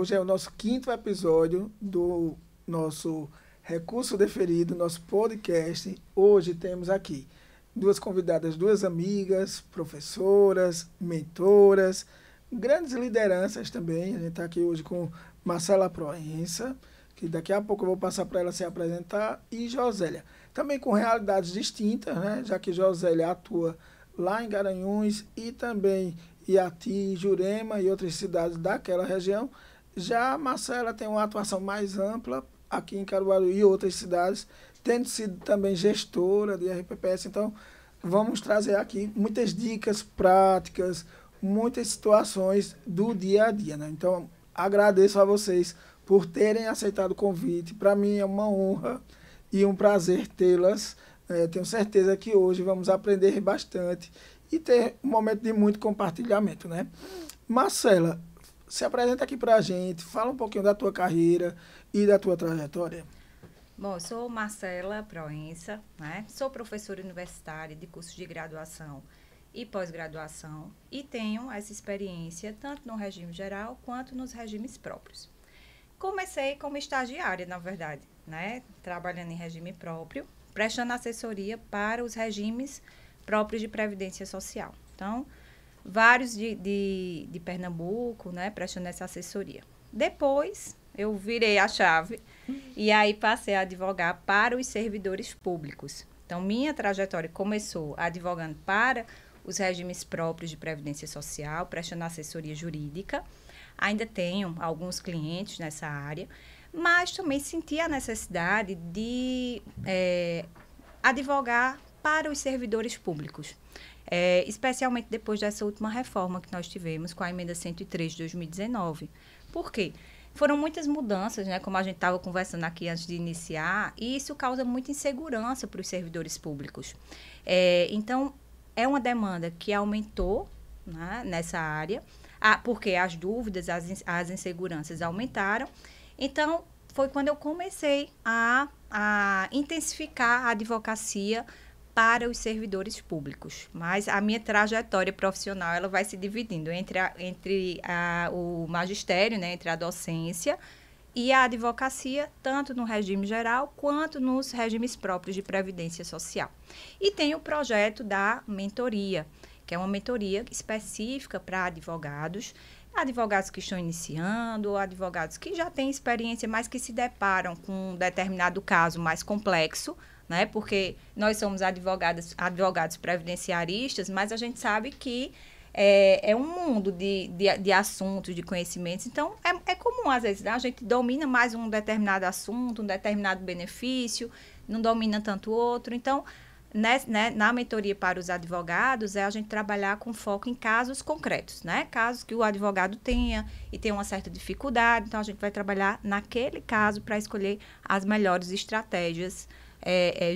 Hoje é o nosso 5º episódio do nosso Recurso Deferido, nosso podcast. Hoje temos aqui duas convidadas, duas amigas, professoras, mentoras, grandes lideranças também. A gente está aqui hoje com Marcela Proença, que daqui a pouco eu vou passar para ela se apresentar, e Josélia. Também com realidades distintas, né? Já que Josélia atua lá em Garanhuns e também Iati, Jurema e outras cidades daquela região. Já a Marcela tem uma atuação mais ampla aqui em Caruaru e outras cidades, tendo sido também gestora de RPPS. Então, vamos trazer aqui muitas dicas práticas, muitas situações do dia a dia, né? Então, agradeço a vocês por terem aceitado o convite. Para mim é uma honra e um prazer tê-las. Tenho certeza que hoje vamos aprender bastante e ter um momento de muito compartilhamento, né? Marcela, se apresenta aqui para a gente, fala um pouquinho da tua carreira e da tua trajetória. Bom, eu sou Marcela Proença, né? Sou professora universitária de cursos de graduação e pós-graduação e tenho essa experiência tanto no regime geral quanto nos regimes próprios. Comecei como estagiária, na verdade, né? Trabalhando em regime próprio, prestando assessoria para os regimes próprios de previdência social. Então, vários de Pernambuco, né, prestando essa assessoria. Depois, eu virei a chave e aí passei a advogar para os servidores públicos. Então, minha trajetória começou advogando para os regimes próprios de previdência social, prestando assessoria jurídica. Ainda tenho alguns clientes nessa área, mas também senti a necessidade de advogar para os servidores públicos, especialmente depois dessa última reforma que nós tivemos com a emenda 103 de 2019. Por quê? Foram muitas mudanças, né, como a gente estava conversando aqui antes de iniciar, e isso causa muita insegurança para os servidores públicos. Então, é uma demanda que aumentou, né, nessa área, porque as dúvidas, as inseguranças aumentaram. Então, foi quando eu comecei a intensificar a advocacia para os servidores públicos. Mas a minha trajetória profissional ela vai se dividindo entre o magistério, né, entre a docência e a advocacia, tanto no regime geral quanto nos regimes próprios de previdência social. E tem o projeto da mentoria, que é uma mentoria específica para advogados que estão iniciando, advogados que já têm experiência, mas que se deparam com um determinado caso mais complexo, né? Porque nós somos advogados previdenciaristas, mas a gente sabe que é um mundo de assuntos, de conhecimentos. Então, é comum, às vezes, né? A gente domina mais um determinado assunto, um determinado benefício, não domina tanto outro. Então, na mentoria para os advogados, a gente trabalhar com foco em casos concretos, né? Casos que o advogado tenha e tem uma certa dificuldade. Então, a gente vai trabalhar naquele caso para escolher as melhores estratégias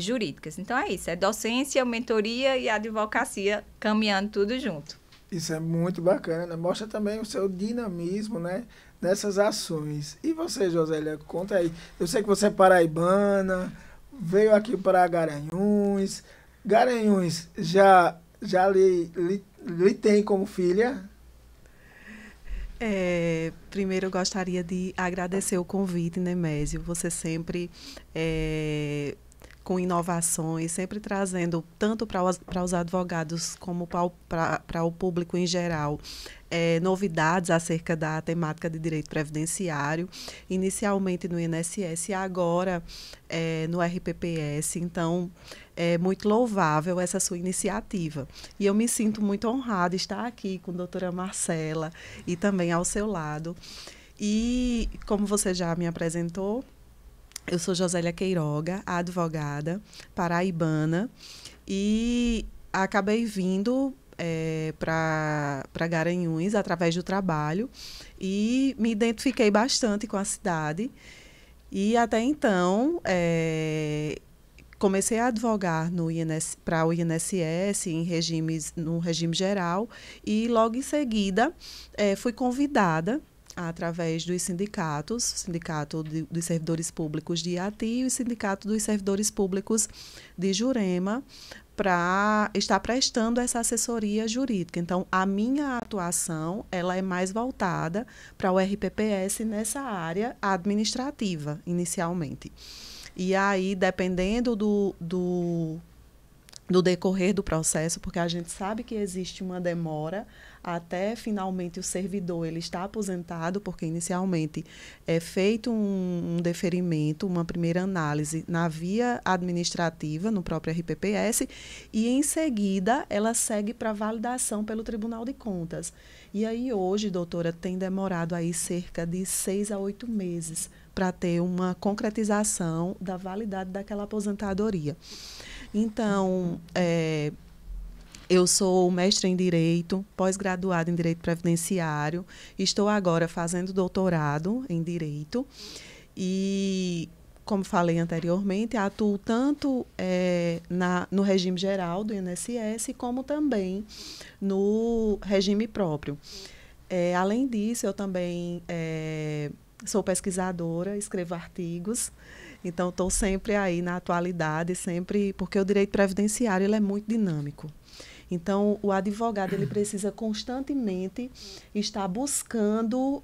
jurídicas. Então, é isso. É docência, mentoria e advocacia caminhando tudo junto. Isso é muito bacana, né? Mostra também o seu dinamismo, né, nessas ações. E você, Josélia, conta aí. Eu sei que você é paraibana, veio aqui para Garanhuns. Garanhuns já lhe tem como filha? Primeiro, eu gostaria de agradecer o convite, Nemésio. Você sempre com inovações, sempre trazendo, tanto para os advogados como para o público em geral, novidades acerca da temática de direito previdenciário, inicialmente no INSS e agora no RPPS. Então, é muito louvável essa sua iniciativa. E eu me sinto muito honrada de estar aqui com a doutora Marcela e também ao seu lado. E, como você já me apresentou, eu sou Josélia Queiroga, advogada paraibana, e acabei vindo para Garanhuns através do trabalho e me identifiquei bastante com a cidade. E até então, comecei a advogar para o INSS no regime geral e logo em seguida fui convidada através dos sindicatos, o Sindicato dos Servidores Públicos de Iati e o Sindicato dos Servidores Públicos de Jurema, para estar prestando essa assessoria jurídica. Então, a minha atuação ela é mais voltada para o RPPS nessa área administrativa, inicialmente. E aí, dependendo do decorrer do processo, porque a gente sabe que existe uma demora até finalmente o servidor ele está aposentado, porque inicialmente é feito um deferimento, uma primeira análise na via administrativa, no próprio RPPS, e em seguida ela segue para validação pelo Tribunal de Contas. E aí hoje, doutora, tem demorado aí cerca de 6 a 8 meses para ter uma concretização da validade daquela aposentadoria. Então, eu sou mestre em Direito, pós-graduada em Direito Previdenciário, estou agora fazendo doutorado em Direito e, como falei anteriormente, atuo tanto no regime geral do INSS, como também no regime próprio. Além disso, eu também sou pesquisadora, escrevo artigos. Então, estou sempre aí na atualidade, sempre porque o direito previdenciário ele é muito dinâmico. Então, o advogado ele precisa constantemente estar buscando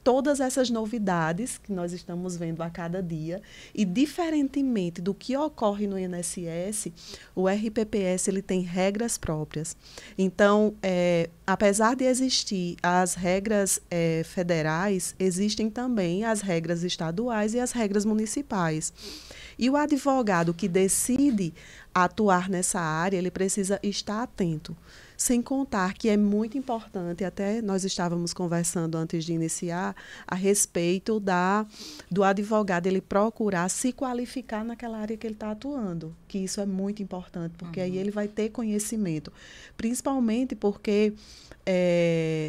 todas essas novidades que nós estamos vendo a cada dia. E, diferentemente do que ocorre no INSS, o RPPS ele tem regras próprias. Então, apesar de existir as regras federais, existem também as regras estaduais e as regras municipais. E o advogado que decide atuar nessa área, ele precisa estar atento. Sem contar que é muito importante, até nós estávamos conversando antes de iniciar, a respeito do advogado ele procurar se qualificar naquela área que ele está atuando, que isso é muito importante, porque aí ele vai ter conhecimento. Principalmente porque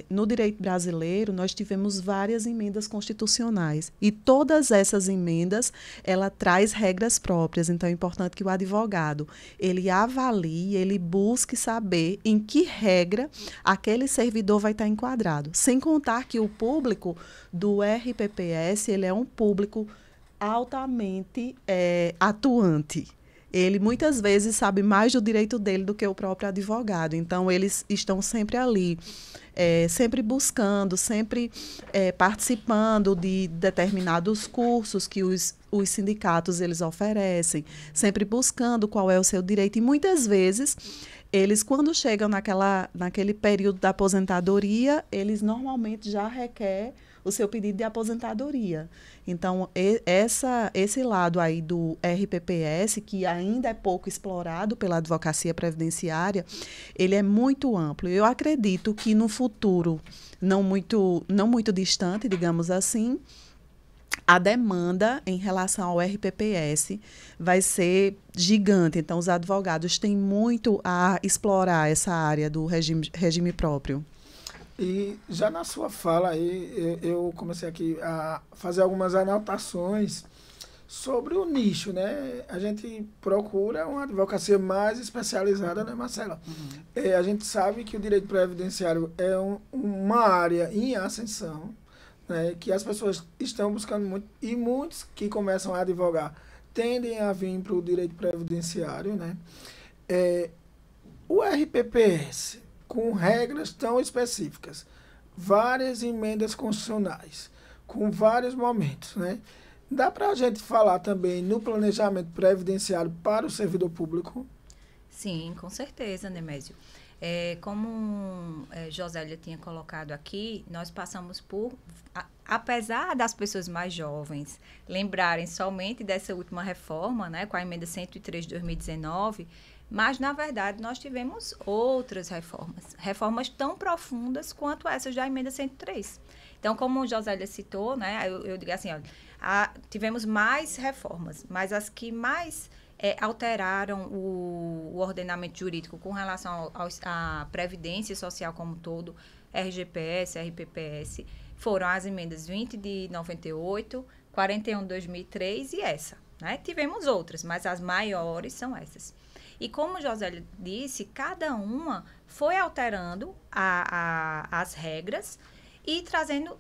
no direito brasileiro nós tivemos várias emendas constitucionais e todas essas emendas ela traz regras próprias. Então é importante que o advogado ele avalie, ele busque saber em que regra aquele servidor vai estar enquadrado. Sem contar que o público do RPPS ele é um público altamente atuante. Ele muitas vezes sabe mais do direito dele do que o próprio advogado. Então, eles estão sempre ali, sempre buscando, sempre participando de determinados cursos que os sindicatos eles oferecem, sempre buscando qual é o seu direito. E muitas vezes, eles, quando chegam naquele período da aposentadoria, eles normalmente já requerem o seu pedido de aposentadoria. Então, esse lado aí do RPPS, que ainda é pouco explorado pela advocacia previdenciária, ele é muito amplo. Eu acredito que no futuro, não muito distante, digamos assim, a demanda em relação ao RPPS vai ser gigante. Então, os advogados têm muito a explorar essa área do regime próprio. E já na sua fala aí, eu comecei aqui a fazer algumas anotações sobre o nicho, né? A gente procura uma advocacia mais especializada, né, Marcela? A gente sabe que o direito previdenciário é uma área em ascensão, né, que as pessoas estão buscando muito, e muitos que começam a advogar tendem a vir para o direito previdenciário, né? O RPPS, com regras tão específicas, várias emendas constitucionais, com vários momentos, né? Dá para a gente falar também no planejamento previdenciário para o servidor público? Sim, com certeza, Nemésio. Como Josélia tinha colocado aqui, nós passamos por, apesar das pessoas mais jovens lembrarem somente dessa última reforma, né, com a emenda 103 de 2019, mas, na verdade, nós tivemos outras reformas tão profundas quanto essas da emenda 103. Então, como Josélia citou, né, eu digo assim, olha, tivemos mais reformas, mas as que mais alteraram o ordenamento jurídico com relação à Previdência Social como um todo, RGPS, RPPS, foram as emendas 20 de 98, 41 de 2003 e essa. Né? Tivemos outras, mas as maiores são essas. E como Josélia disse, cada uma foi alterando as regras e trazendo,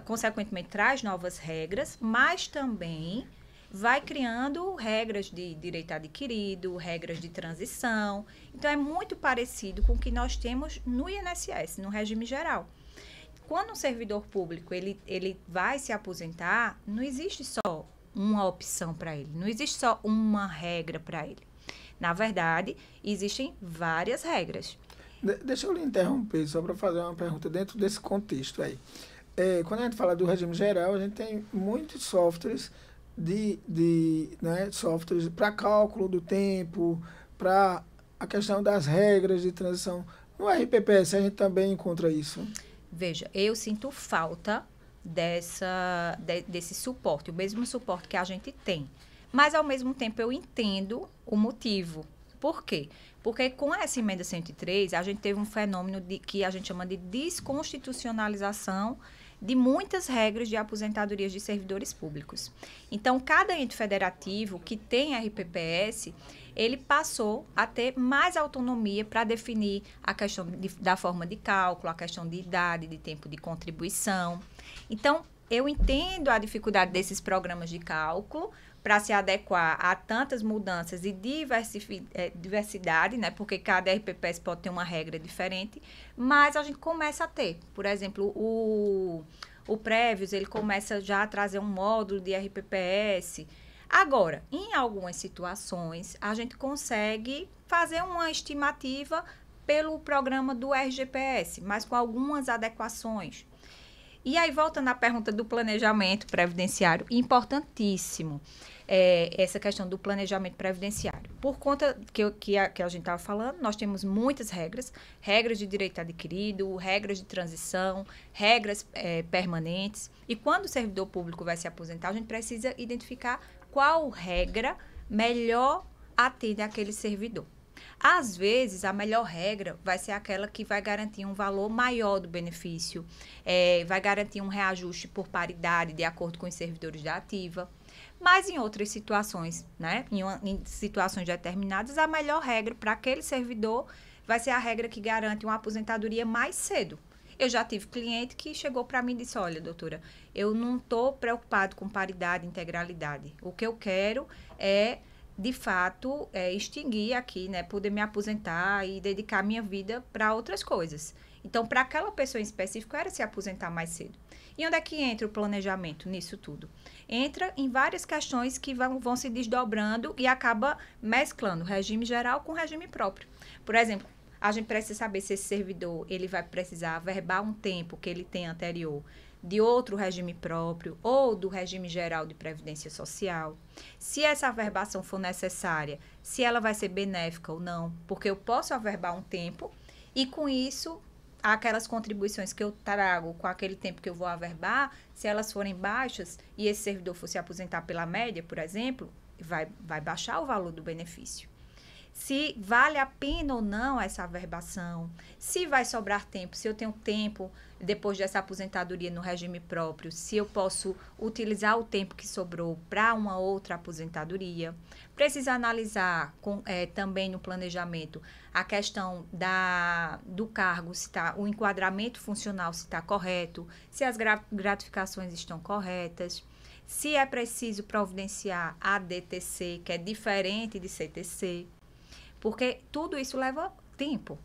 consequentemente, traz novas regras, mas também vai criando regras de direito adquirido, regras de transição. Então, é muito parecido com o que nós temos no INSS, no regime geral. Quando um servidor público ele vai se aposentar, não existe só uma opção para ele, não existe só uma regra para ele. Na verdade, existem várias regras. Deixa eu lhe interromper só para fazer uma pergunta dentro desse contexto aí. Quando a gente fala do regime geral, a gente tem muitos softwares softwares para cálculo do tempo, para a questão das regras de transição. No RPPS a gente também encontra isso. Veja, eu sinto falta desse suporte, o mesmo suporte que a gente tem. Mas, ao mesmo tempo, eu entendo o motivo. Por quê? Porque com essa emenda 103, a gente teve um fenômeno que a gente chama de desconstitucionalização de muitas regras de aposentadorias de servidores públicos. Então, cada ente federativo que tem RPPS, ele passou a ter mais autonomia para definir a questão da forma de cálculo, a questão de idade, de tempo de contribuição. Então, eu entendo a dificuldade desses programas de cálculo para se adequar a tantas mudanças e diversidade, né? Porque cada RPPS pode ter uma regra diferente, mas a gente começa a ter. Por exemplo, o Prévios, ele começa já a trazer um módulo de RPPS. Agora, em algumas situações, a gente consegue fazer uma estimativa pelo programa do RGPS, mas com algumas adequações. E aí, voltando à pergunta do planejamento previdenciário, importantíssimo essa questão do planejamento previdenciário. Por conta que a gente estava falando, nós temos muitas regras de direito adquirido, regras de transição, regras permanentes. E quando o servidor público vai se aposentar, a gente precisa identificar qual regra melhor atende aquele servidor. Às vezes, a melhor regra vai ser aquela que vai garantir um valor maior do benefício, vai garantir um reajuste por paridade de acordo com os servidores da ativa. Mas em outras situações, né, em situações determinadas, a melhor regra para aquele servidor vai ser a regra que garante uma aposentadoria mais cedo. Eu já tive cliente que chegou para mim e disse, olha, doutora, eu não estou preocupado com paridade e integralidade. O que eu quero é, de fato, extinguir aqui, né, poder me aposentar e dedicar minha vida para outras coisas. Então, para aquela pessoa em específico, era se aposentar mais cedo. E onde é que entra o planejamento nisso tudo? Entra em várias questões que vão se desdobrando e acaba mesclando regime geral com regime próprio. Por exemplo, a gente precisa saber se esse servidor ele vai precisar averbar um tempo que ele tem anterior de outro regime próprio ou do regime geral de previdência social. Se essa averbação for necessária, se ela vai ser benéfica ou não, porque eu posso averbar um tempo e, com isso, aquelas contribuições que eu trago com aquele tempo que eu vou averbar, se elas forem baixas e esse servidor for se aposentar pela média, por exemplo, vai baixar o valor do benefício. Se vale a pena ou não essa averbação, se vai sobrar tempo, se eu tenho tempo depois dessa aposentadoria no regime próprio, se eu posso utilizar o tempo que sobrou para uma outra aposentadoria. Precisa analisar também no planejamento a questão do cargo, se o enquadramento funcional se está correto, se as gratificações estão corretas, se é preciso providenciar a DTC, que é diferente de CTC. Porque tudo isso leva tempo.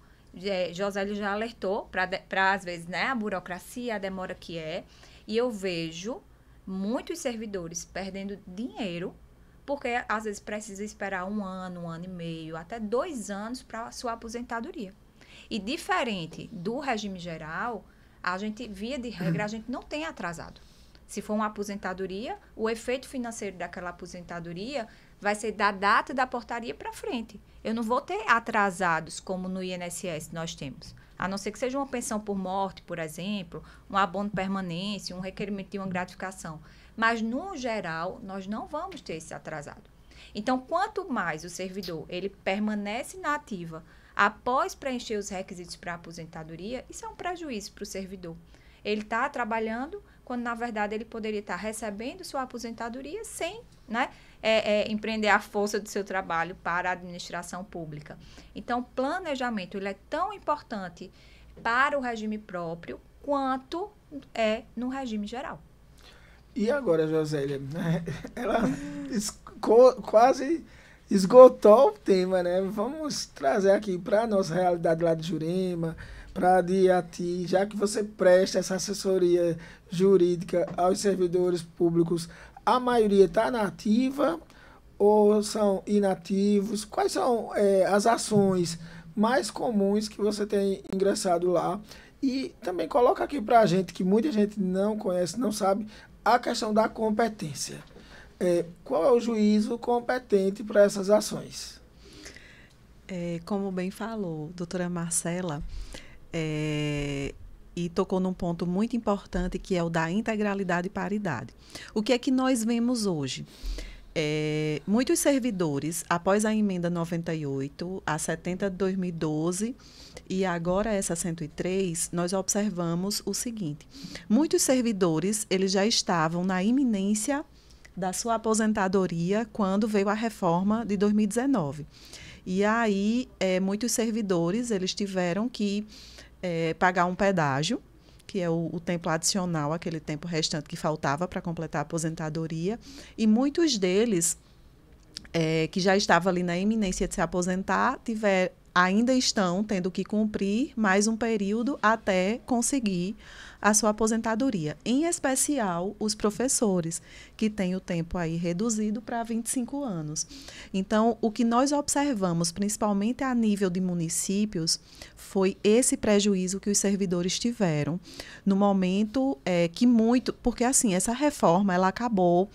Josélio já alertou para às vezes, né, a burocracia, a demora que é. E eu vejo muitos servidores perdendo dinheiro, porque às vezes precisa esperar um ano e meio, até 2 anos para a sua aposentadoria. E diferente do regime geral, a gente, via de regra, a gente não tem atrasado. Se for uma aposentadoria, o efeito financeiro daquela aposentadoria vai ser da data da portaria para frente. Eu não vou ter atrasados como no INSS nós temos. A não ser que seja uma pensão por morte, por exemplo, um abono permanência, um requerimento de uma gratificação. Mas, no geral, nós não vamos ter esse atrasado. Então, quanto mais o servidor ele permanece na ativa após preencher os requisitos para a aposentadoria, isso é um prejuízo para o servidor. Ele está trabalhando quando, na verdade, ele poderia estar recebendo sua aposentadoria sem, né, empreender a força do seu trabalho para a administração pública. Então, o planejamento ele é tão importante para o regime próprio quanto é no regime geral. E agora, Josélia, né? Ela quase esgotou o tema, né? Vamos trazer aqui para a nossa realidade lá de Jurema, para a ti, já que você presta essa assessoria jurídica aos servidores públicos, a maioria está na ativa ou são inativos? Quais são as ações mais comuns que você tem ingressado lá? E também coloca aqui para a gente, que muita gente não conhece, não sabe, a questão da competência. Qual é o juízo competente para essas ações? Como bem falou, doutora Marcela, e tocou num ponto muito importante, que é o da integralidade e paridade. O que é que nós vemos hoje? Muitos servidores, após a emenda 98, a 70 de 2012 e agora essa 103, nós observamos o seguinte: muitos servidores, eles já estavam na iminência da sua aposentadoria quando veio a reforma de 2019. E aí, muitos servidores, eles tiveram que pagar um pedágio, que é o tempo adicional, aquele tempo restante que faltava para completar a aposentadoria. E muitos deles, que já estavam ali na iminência de se aposentar, ainda estão tendo que cumprir mais um período até conseguir a sua aposentadoria. Em especial, os professores, que têm o tempo aí reduzido para 25 anos. Então, o que nós observamos, principalmente a nível de municípios, foi esse prejuízo que os servidores tiveram no momento porque assim, essa reforma, ela acabou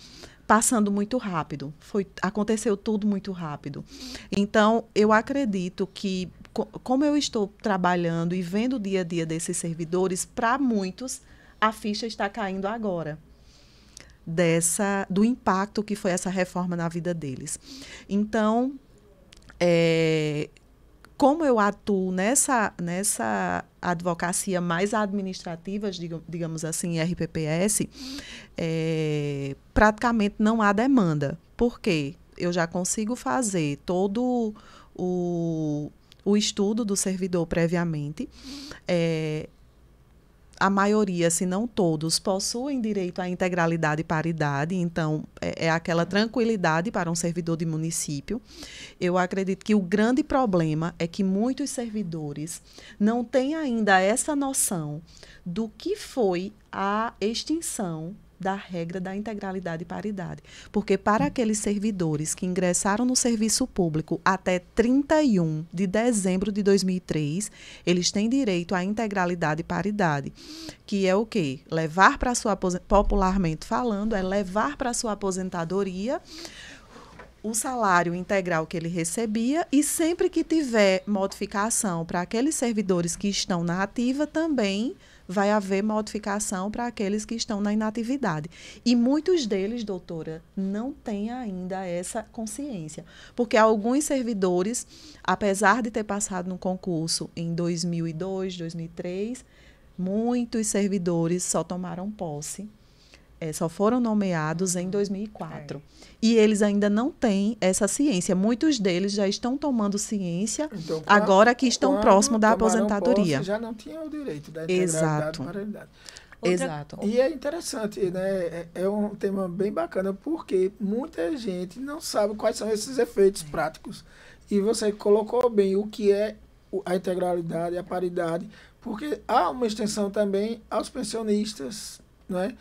passando muito rápido. Aconteceu tudo muito rápido. Então, eu acredito que, como eu estou trabalhando e vendo o dia a dia desses servidores, para muitos, a ficha está caindo agora, do impacto que foi essa reforma na vida deles. Então, como eu atuo nessa advocacia mais administrativa, digamos assim, RPPS, praticamente não há demanda. Por quê? Eu já consigo fazer todo o estudo do servidor previamente. A maioria, se não todos, possuem direito à integralidade e paridade, então é aquela tranquilidade para um servidor de município. Eu acredito que o grande problema é que muitos servidores não têm ainda essa noção do que foi a extinção da regra da integralidade e paridade. Porque para aqueles servidores que ingressaram no serviço público até 31 de dezembro de 2003, eles têm direito à integralidade e paridade, que é o quê? Levar para sua, popularmente falando, levar para a sua aposentadoria o salário integral que ele recebia, e sempre que tiver modificação para aqueles servidores que estão na ativa, também vai haver modificação para aqueles que estão na inatividade. E muitos deles, doutora, não têm ainda essa consciência. Porque alguns servidores, apesar de ter passado no concurso em 2002, 2003, muitos servidores só tomaram posse, só foram nomeados em 2004. E eles ainda não têm essa ciência. Muitos deles já estão tomando ciência, então, agora que estão próximos da aposentadoria. Posse, já não tinham o direito da integralidade e paridade. Exato. E é interessante, né? É um tema bem bacana, porque muita gente não sabe quais são esses efeitos práticos. E você colocou bem o que é a integralidade e a paridade, porque há uma extensão também aos pensionistas, né?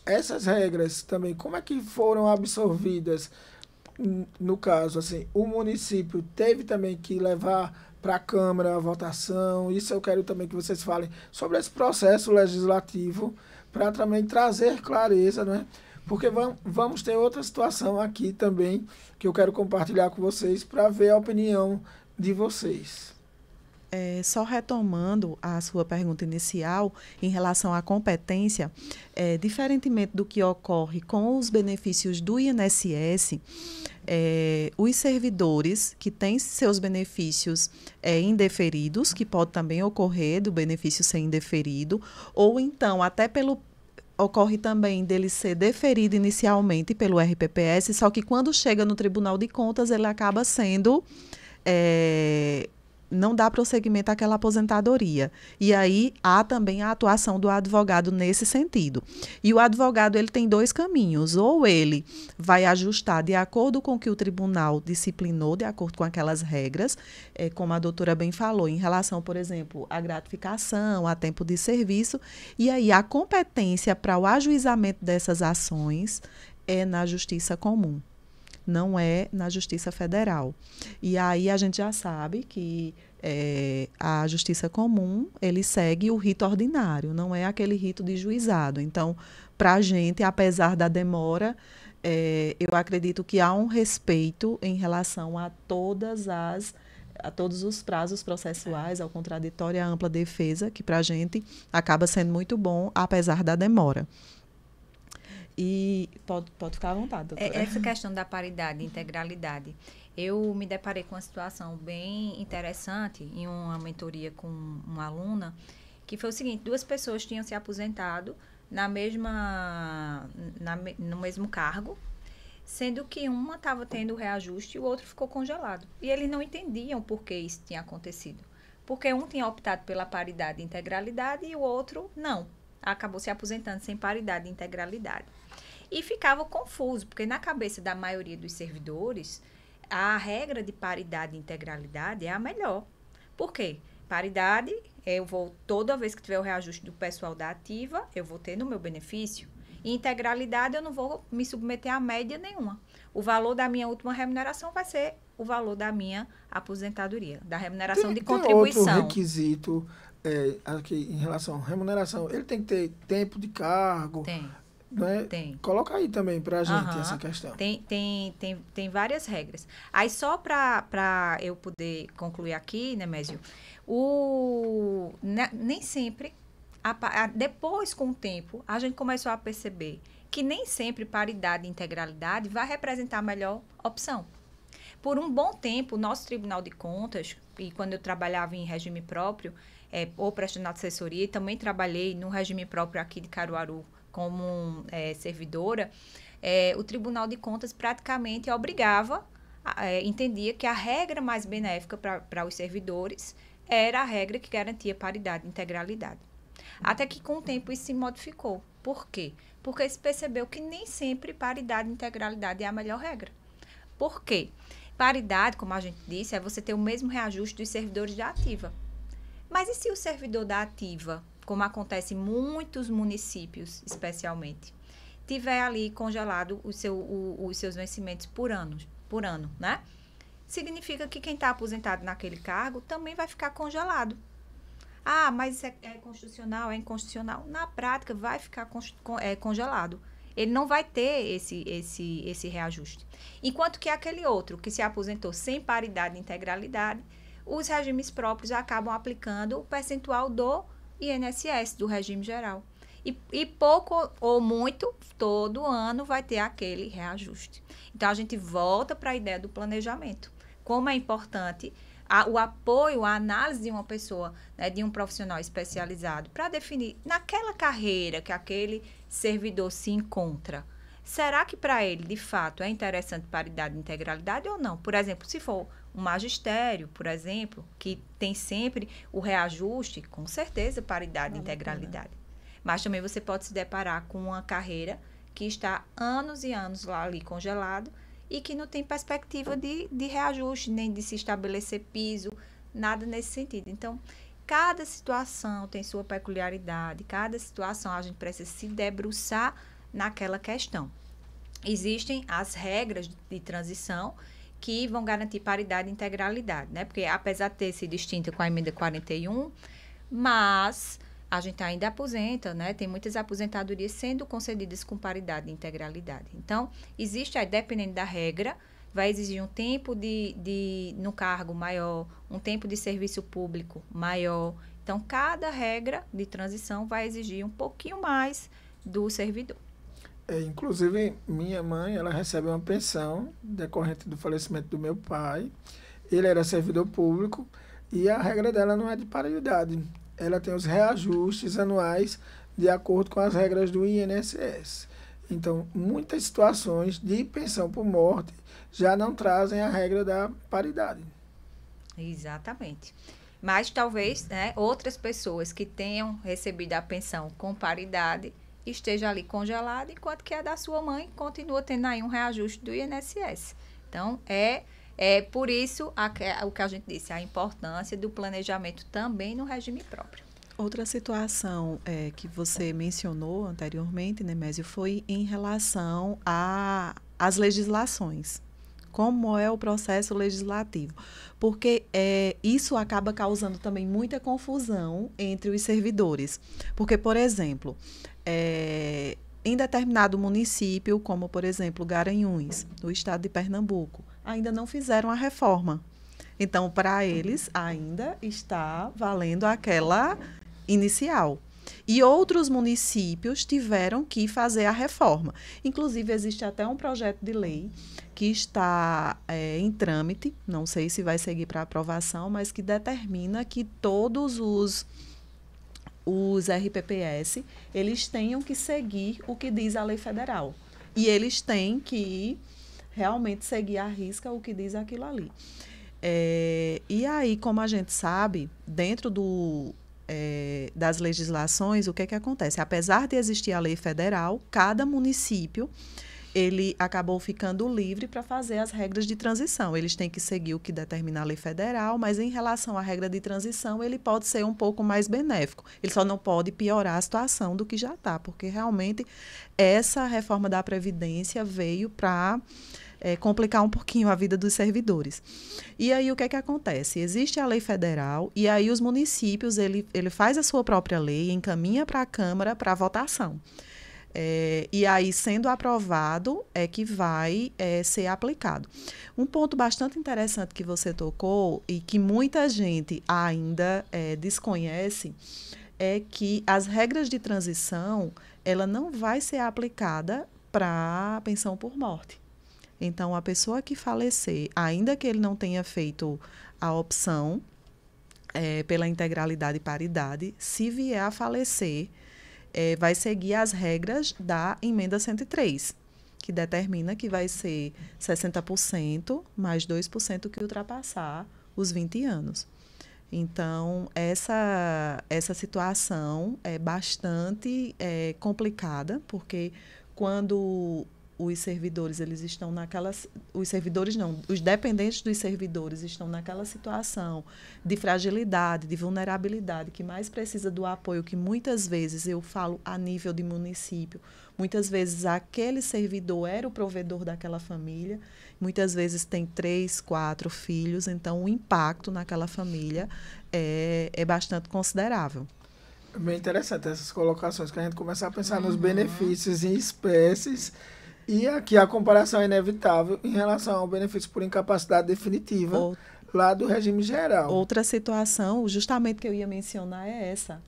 Essas regras também, como é que foram absorvidas? No caso, assim, o município teve também que levar para a Câmara a votação. Isso eu quero também que vocês falem sobre esse processo legislativo, para também trazer clareza, né? Porque vamos ter outra situação aqui também que eu quero compartilhar com vocês para ver a opinião de vocês. Só retomando a sua pergunta inicial em relação à competência, diferentemente do que ocorre com os benefícios do INSS, os servidores que têm seus benefícios indeferidos, que pode também ocorrer do benefício ser indeferido, ou então até ocorre também dele ser deferido inicialmente pelo RPPS, só que quando chega no Tribunal de Contas ele acaba sendo não dá prosseguimento àquela aposentadoria. E aí há também a atuação do advogado nesse sentido. E o advogado ele tem dois caminhos. Ou ele vai ajustar de acordo com o que o tribunal disciplinou, de acordo com aquelas regras, como a doutora bem falou, em relação, por exemplo, à gratificação, a tempo de serviço. E aí a competência para o ajuizamento dessas ações é na Justiça Comum, não é na Justiça Federal. E aí a gente já sabe que a Justiça Comum, ele segue o rito ordinário, não é aquele rito de juizado. Então, para a gente, apesar da demora, eu acredito que há um respeito em relação a todos os prazos processuais, ao contraditório e à ampla defesa, que para a gente acaba sendo muito bom, apesar da demora. E pode ficar à vontade, doutora. Essa questão da paridade e integralidade, eu me deparei com uma situação bem interessante em uma mentoria com uma aluna, que foi o seguinte: duas pessoas tinham se aposentado no mesmo cargo, sendo que uma estava tendo reajuste e o outro ficou congelado. E eles não entendiam por que isso tinha acontecido. Porque um tinha optado pela paridade e integralidade e o outro não. Acabou se aposentando sem paridade e integralidade. E ficava confuso, porque na cabeça da maioria dos servidores, a regra de paridade e integralidade é a melhor. Por quê? Paridade, toda vez que tiver o reajuste do pessoal da ativa, eu vou ter no meu benefício. E integralidade, eu não vou me submeter a média nenhuma. O valor da minha última remuneração vai ser o valor da minha aposentadoria, da remuneração de contribuição. Tem outro requisito aqui em relação à remuneração. Ele tem que ter tempo de cargo. Tem. Né? Tem. Coloca aí também para a gente essa questão. Tem várias regras. Aí, só para eu poder concluir aqui, né, Mésio, nem sempre, depois, com o tempo, a gente começou a perceber que nem sempre paridade e integralidade vai representar a melhor opção. Por um bom tempo, o nosso Tribunal de Contas, e quando eu trabalhava em regime próprio, ou prestando assessoria, e também trabalhei no regime próprio aqui de Caruaru, como servidora, o Tribunal de Contas praticamente obrigava, entendia que a regra mais benéfica para os servidores era a regra que garantia paridade e integralidade. Até que com o tempo isso se modificou. Por quê? Porque se percebeu que nem sempre paridade e integralidade é a melhor regra. Por quê? Paridade, como a gente disse, é você ter o mesmo reajuste dos servidores da ativa. Mas e se o servidor da ativa, como acontece em muitos municípios, especialmente, tiver ali congelado os seus vencimentos por ano, né? Significa que quem está aposentado naquele cargo também vai ficar congelado. Ah, mas é constitucional, é inconstitucional. Na prática, vai ficar congelado. Ele não vai ter esse reajuste. Enquanto que aquele outro que se aposentou sem paridade e integralidade, os regimes próprios acabam aplicando o percentual do INSS, do regime geral. E pouco ou muito, todo ano vai ter aquele reajuste. Então, a gente volta para a ideia do planejamento. Como é importante o apoio, a análise de uma pessoa, né, de um profissional especializado, para definir naquela carreira que aquele servidor se encontra. Será que para ele, de fato, é interessante paridade e integralidade ou não? Por exemplo, se for um magistério, por exemplo, que tem sempre o reajuste, com certeza paridade e integralidade. Mas também você pode se deparar com uma carreira que está anos e anos lá ali congelado e que não tem perspectiva de reajuste, nem de se estabelecer piso, nada nesse sentido. Então, cada situação tem sua peculiaridade, cada situação a gente precisa se debruçar naquela questão. Existem as regras de transição que vão garantir paridade e integralidade, né? Porque apesar de ter sido extinta com a emenda 41, mas a gente ainda aposenta, né? Tem muitas aposentadorias sendo concedidas com paridade e integralidade. Então, existe aí, dependendo da regra, vai exigir um tempo no cargo maior, um tempo de serviço público maior. Então, cada regra de transição vai exigir um pouquinho mais do servidor. Inclusive, minha mãe, ela recebe uma pensão decorrente do falecimento do meu pai. Ele era servidor público e a regra dela não é de paridade. Ela tem os reajustes anuais de acordo com as regras do INSS. Então, muitas situações de pensão por morte já não trazem a regra da paridade. Exatamente. Mas talvez, né, outras pessoas que tenham recebido a pensão com paridade esteja ali congelada, enquanto que a da sua mãe continua tendo aí um reajuste do INSS. Então, é por isso o que a gente disse, a importância do planejamento também no regime próprio. Outra situação que você mencionou anteriormente, Nemésio, foi em relação às legislações. Como é o processo legislativo? Porque isso acaba causando também muita confusão entre os servidores. Porque, por exemplo, em determinado município, como, por exemplo, Garanhuns, no estado de Pernambuco, ainda não fizeram a reforma. Então, para eles, ainda está valendo aquela inicial. E outros municípios tiveram que fazer a reforma. Inclusive, existe até um projeto de lei que está em trâmite, não sei se vai seguir para aprovação, mas que determina que todos os RPPS, eles tenham que seguir o que diz a lei federal. E eles têm que realmente seguir à risca o que diz aquilo ali. E aí, como a gente sabe, dentro das legislações, o que acontece? Apesar de existir a lei federal, cada município ele acabou ficando livre para fazer as regras de transição. Eles têm que seguir o que determina a lei federal, mas em relação à regra de transição, ele pode ser um pouco mais benéfico. Ele só não pode piorar a situação do que já está, porque realmente essa reforma da Previdência veio para complicar um pouquinho a vida dos servidores. E aí, o que acontece? Existe a lei federal e aí os municípios, ele faz a sua própria lei, encaminha para a Câmara para votação. E aí, sendo aprovado, é que vai ser aplicado. Um ponto bastante interessante que você tocou e que muita gente ainda desconhece é que as regras de transição, ela não vai ser aplicada para pensão por morte. Então, a pessoa que falecer, ainda que ele não tenha feito a opção pela integralidade e paridade, se vier a falecer, vai seguir as regras da emenda 103, que determina que vai ser 60% mais 2% que ultrapassar os 20 anos. Então, essa situação é bastante complicada, porque quando os servidores, eles estão os servidores não, os dependentes dos servidores estão naquela situação de fragilidade, de vulnerabilidade, que mais precisa do apoio, que muitas vezes, eu falo a nível de município, muitas vezes aquele servidor era o provedor daquela família, muitas vezes tem 3, 4 filhos, então o impacto naquela família é bastante considerável. É bem interessante essas colocações, que a gente começa a pensar nos benefícios em espécies. E aqui a comparação é inevitável em relação ao benefício por incapacidade definitiva lá do regime geral. Outra situação, justamente que eu ia mencionar, é essa,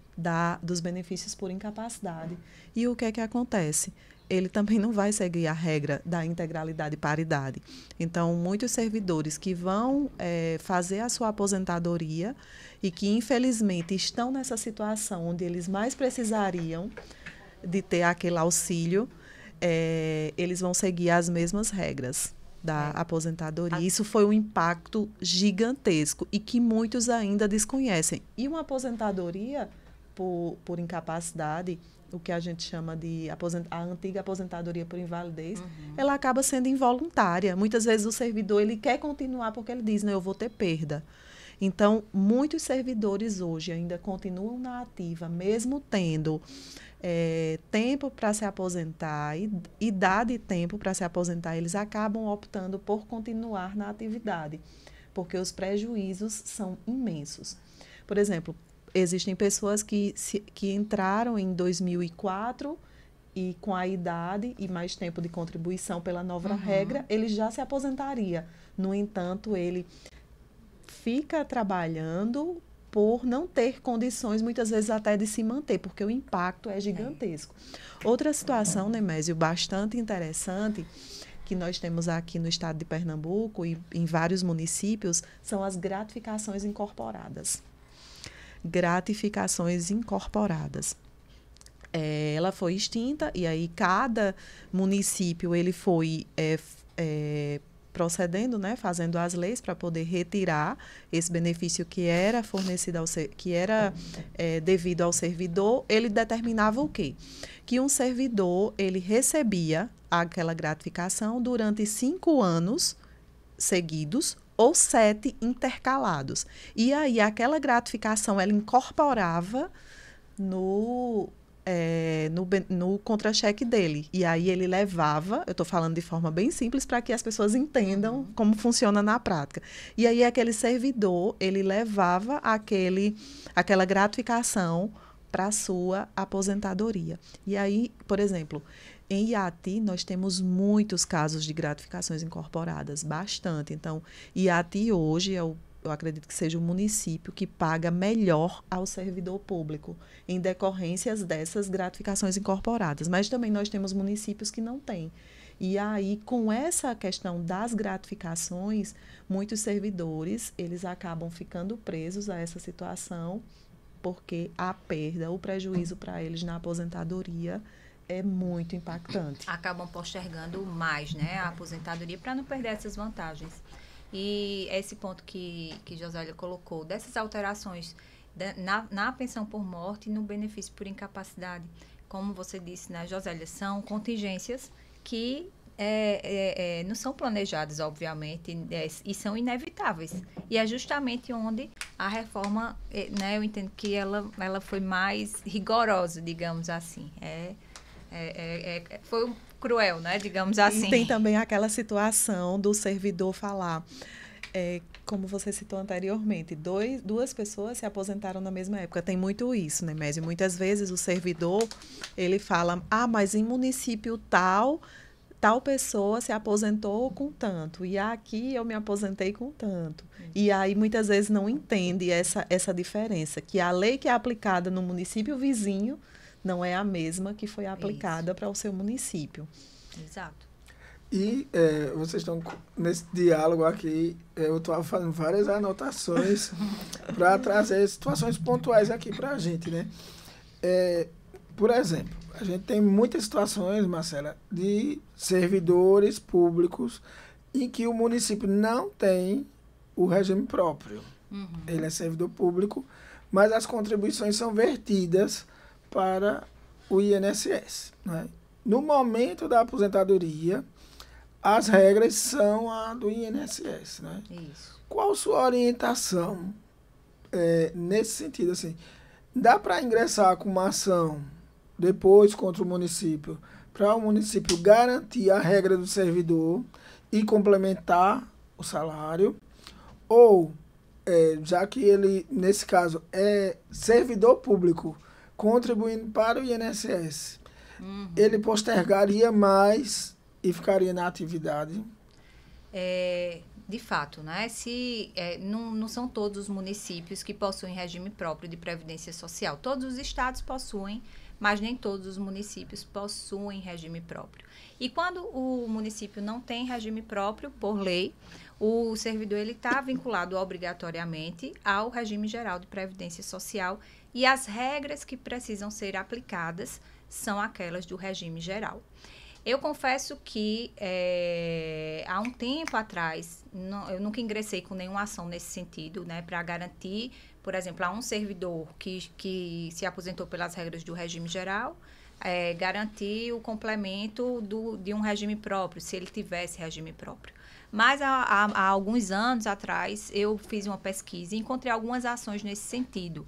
dos benefícios por incapacidade. E o que é que acontece? Ele também não vai seguir a regra da integralidade e paridade. Então, muitos servidores que vão fazer a sua aposentadoria e que, infelizmente, estão nessa situação onde eles mais precisariam de ter aquele auxílio, eles vão seguir as mesmas regras da aposentadoria. Isso foi um impacto gigantesco e que muitos ainda desconhecem. E uma aposentadoria por incapacidade, o que a gente chama de a antiga aposentadoria por invalidez, ela acaba sendo involuntária. Muitas vezes o servidor ele quer continuar porque ele diz, não, eu vou ter perda. Então, muitos servidores hoje ainda continuam na ativa, mesmo tendo tempo para se aposentar, idade e tempo para se aposentar, eles acabam optando por continuar na atividade, porque os prejuízos são imensos. Por exemplo, existem pessoas que entraram em 2004 e com a idade e mais tempo de contribuição pela nova regra, ele já se aposentaria. No entanto, ele fica trabalhando por não ter condições, muitas vezes até de se manter, porque o impacto é gigantesco. Outra situação, Nemésio, bastante interessante, que nós temos aqui no estado de Pernambuco e em vários municípios, são as gratificações incorporadas. Gratificações incorporadas. Ela foi extinta e aí cada município ele foi procedendo, né, fazendo as leis para poder retirar esse benefício que era fornecido devido ao servidor, ele determinava o quê? Que um servidor ele recebia aquela gratificação durante 5 anos seguidos ou 7 intercalados. E aí aquela gratificação ela incorporava no contra-cheque dele. E aí ele levava, eu estou falando de forma bem simples para que as pessoas entendam como funciona na prática. E aí aquele servidor, ele levava aquela gratificação para a sua aposentadoria. E aí, por exemplo, em Iati, nós temos muitos casos de gratificações incorporadas, bastante. Então, Iati hoje eu acredito que seja o município que paga melhor ao servidor público, em decorrências dessas gratificações incorporadas. Mas também nós temos municípios que não têm. E aí, com essa questão das gratificações, muitos servidores, eles acabam ficando presos a essa situação, porque a perda, o prejuízo para eles na aposentadoria é muito impactante. Acabam postergando mais, né, a aposentadoria para não perder essas vantagens. E esse ponto que Josélia colocou, dessas alterações na pensão por morte e no benefício por incapacidade, como você disse, né, Josélia, são contingências que não são planejadas, obviamente, e são inevitáveis. E é justamente onde a reforma, né, eu entendo que ela foi mais rigorosa, digamos assim. Foi cruel, né, digamos assim. E tem também aquela situação do servidor falar, como você citou anteriormente, duas pessoas se aposentaram na mesma época. Tem muito isso, né, Mésia? Muitas vezes o servidor, ele fala, mas em município tal pessoa se aposentou com tanto, e aqui eu me aposentei com tanto. E aí, muitas vezes, não entende essa diferença, que a lei que é aplicada no município vizinho não é a mesma que foi aplicada para o seu município. Exato. E vocês estão nesse diálogo aqui, eu estou fazendo várias anotações para trazer situações pontuais aqui para a gente, né? Por exemplo, a gente tem muitas situações, Marcela, de servidores públicos em que o município não tem o regime próprio. Uhum. Ele é servidor público, mas as contribuições são vertidas para o INSS, né? No momento da aposentadoria, as regras são a do INSS, né? Isso. Qual a sua orientação nesse sentido? Assim, dá para ingressar com uma ação depois contra o município, para o município garantir a regra do servidor e complementar o salário? Ou, já que ele, nesse caso, é servidor público, contribuindo para o INSS, ele postergaria mais e ficaria na atividade? De fato, né? Não são todos os municípios que possuem regime próprio de previdência social. Todos os estados possuem, mas nem todos os municípios possuem regime próprio. E quando o município não tem regime próprio, por lei, o servidor está vinculado obrigatoriamente ao regime geral de previdência social, e as regras que precisam ser aplicadas são aquelas do regime geral. Eu confesso que há um tempo atrás, eu nunca ingressei com nenhuma ação nesse sentido, né, para garantir, por exemplo, a um servidor que se aposentou pelas regras do regime geral, garantir o complemento de um regime próprio, se ele tivesse regime próprio. Mas há alguns anos atrás, eu fiz uma pesquisa e encontrei algumas ações nesse sentido.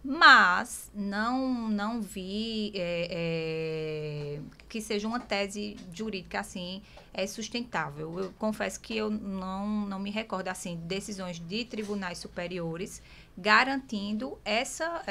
Mas não vi que seja uma tese jurídica assim sustentável. Eu confesso que eu não me recordo assim de decisões de tribunais superiores garantindo essa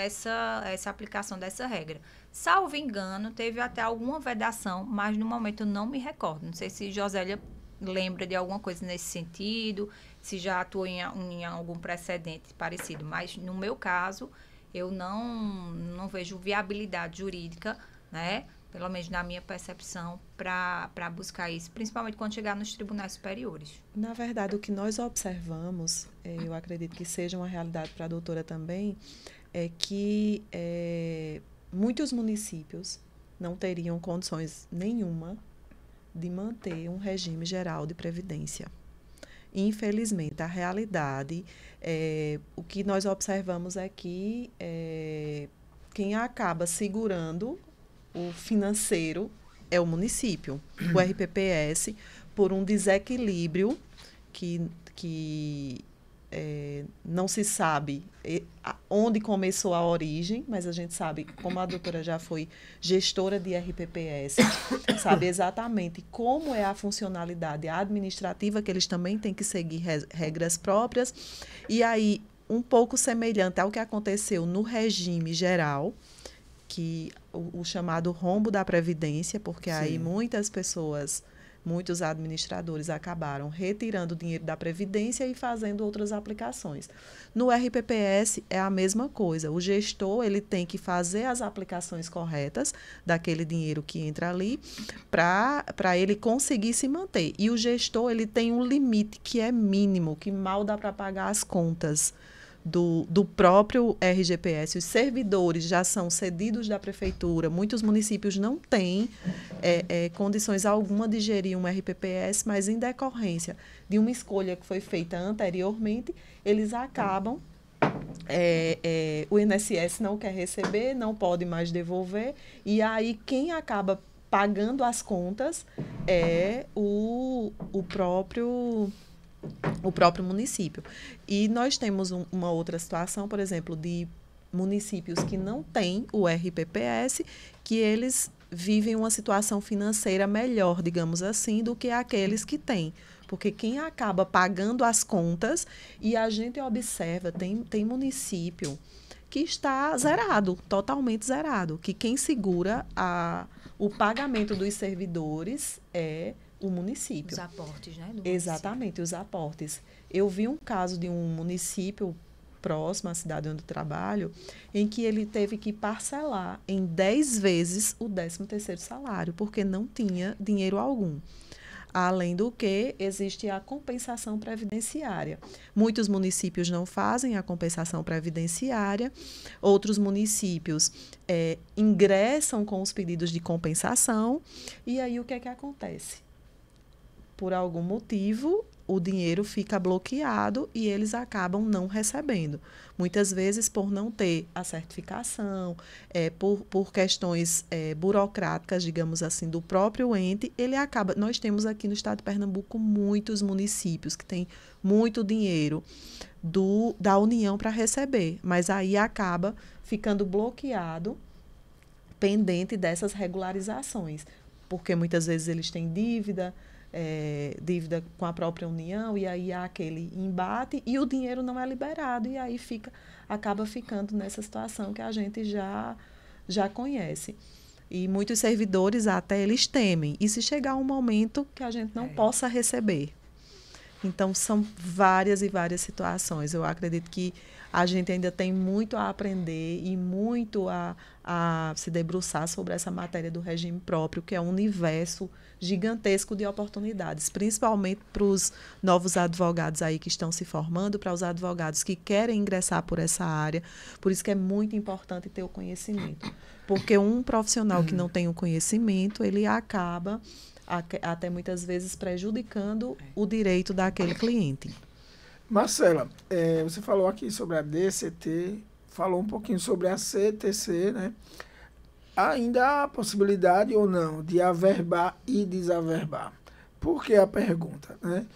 aplicação dessa regra. Salvo engano, teve até alguma vedação, mas no momento eu não me recordo. Não sei se Josélia lembra de alguma coisa nesse sentido, se já atuou em algum precedente parecido. Mas no meu caso, eu não vejo viabilidade jurídica, né? Pelo menos na minha percepção, para buscar isso, principalmente quando chegar nos tribunais superiores. Na verdade, o que nós observamos, eu acredito que seja uma realidade para a doutora também, é que muitos municípios não teriam condições nenhuma de manter um regime geral de previdência. infelizmente, a realidade, o que nós observamos é que quem acaba segurando o financeiro é o município, o RPPS, por um desequilíbrio que não se sabe onde começou a origem, mas a gente sabe, como a doutora já foi gestora de RPPS, sabe exatamente como é a funcionalidade administrativa, que eles também têm que seguir regras próprias, e aí, um pouco semelhante ao que aconteceu no regime geral, que o chamado rombo da Previdência, porque aí muitos administradores acabaram retirando o dinheiro da Previdência e fazendo outras aplicações. No RPPS é a mesma coisa. O gestor ele tem que fazer as aplicações corretas daquele dinheiro que entra ali para ele conseguir se manter. E o gestor ele tem um limite que é mínimo, que mal dá para pagar as contas do próprio RGPS. Os servidores já são cedidos da prefeitura, muitos municípios não têm condições alguma de gerir um RPPS, mas em decorrência de uma escolha que foi feita anteriormente, eles acabam, o INSS não quer receber, não pode mais devolver, e aí quem acaba pagando as contas é o próprio município. E nós temos uma outra situação, por exemplo, de municípios que não têm o RPPS, que eles vivem uma situação financeira melhor, digamos assim, do que aqueles que têm. Porque quem acaba pagando as contas, e a gente observa, tem município que está zerado, totalmente zerado, que quem segura o pagamento dos servidores é o município. Os aportes, né? Exatamente, os aportes. Eu vi um caso de um município próximo à cidade onde eu trabalho, em que ele teve que parcelar em 10 vezes o 13º salário, porque não tinha dinheiro algum. Além do que, existe a compensação previdenciária. Muitos municípios não fazem a compensação previdenciária, outros municípios ingressam com os pedidos de compensação, e aí o que é que acontece? Por algum motivo, o dinheiro fica bloqueado e eles acabam não recebendo. Muitas vezes por não ter a certificação, por questões burocráticas, digamos assim, do próprio ente, ele acaba... Nós temos aqui no estado de Pernambuco muitos municípios que têm muito dinheiro da União para receber, mas aí acaba ficando bloqueado, pendente dessas regularizações, porque muitas vezes eles têm dívida com a própria União, e aí há aquele embate e o dinheiro não é liberado, e aí acaba ficando nessa situação que a gente já conhece. E muitos servidores até eles temem, e se chegar um momento que a gente não possa receber. Então, são várias e várias situações. Eu acredito que a gente ainda tem muito a aprender e muito a se debruçar sobre essa matéria do regime próprio, que é um universo gigantesco de oportunidades, principalmente para os novos advogados aí que estão se formando, para os advogados que querem ingressar por essa área. Por isso que é muito importante ter o conhecimento. Porque um profissional que não tem o conhecimento, ele acaba até muitas vezes prejudicando o direito daquele cliente. Marcela, você falou aqui sobre a DCT, falou um pouquinho sobre a CTC, né? Ainda há a possibilidade ou não de averbar e desaverbar? Por que a pergunta, né?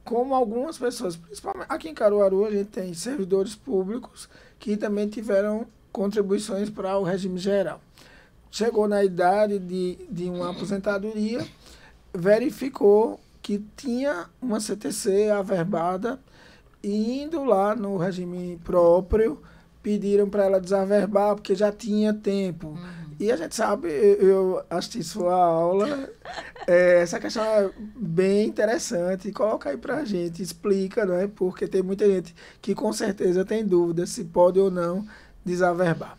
Como algumas pessoas, principalmente aqui em Caruaru, a gente tem servidores públicos que também tiveram contribuições para o regime geral. Chegou na idade de uma aposentadoria, verificou que tinha uma CTC averbada, e indo lá no regime próprio, pediram para ela desaverbar, porque já tinha tempo. E a gente sabe, eu assisti sua aula, essa questão é bem interessante. Coloca aí para a gente, explica, não é? Porque tem muita gente que com certeza tem dúvida se pode ou não desaverbar.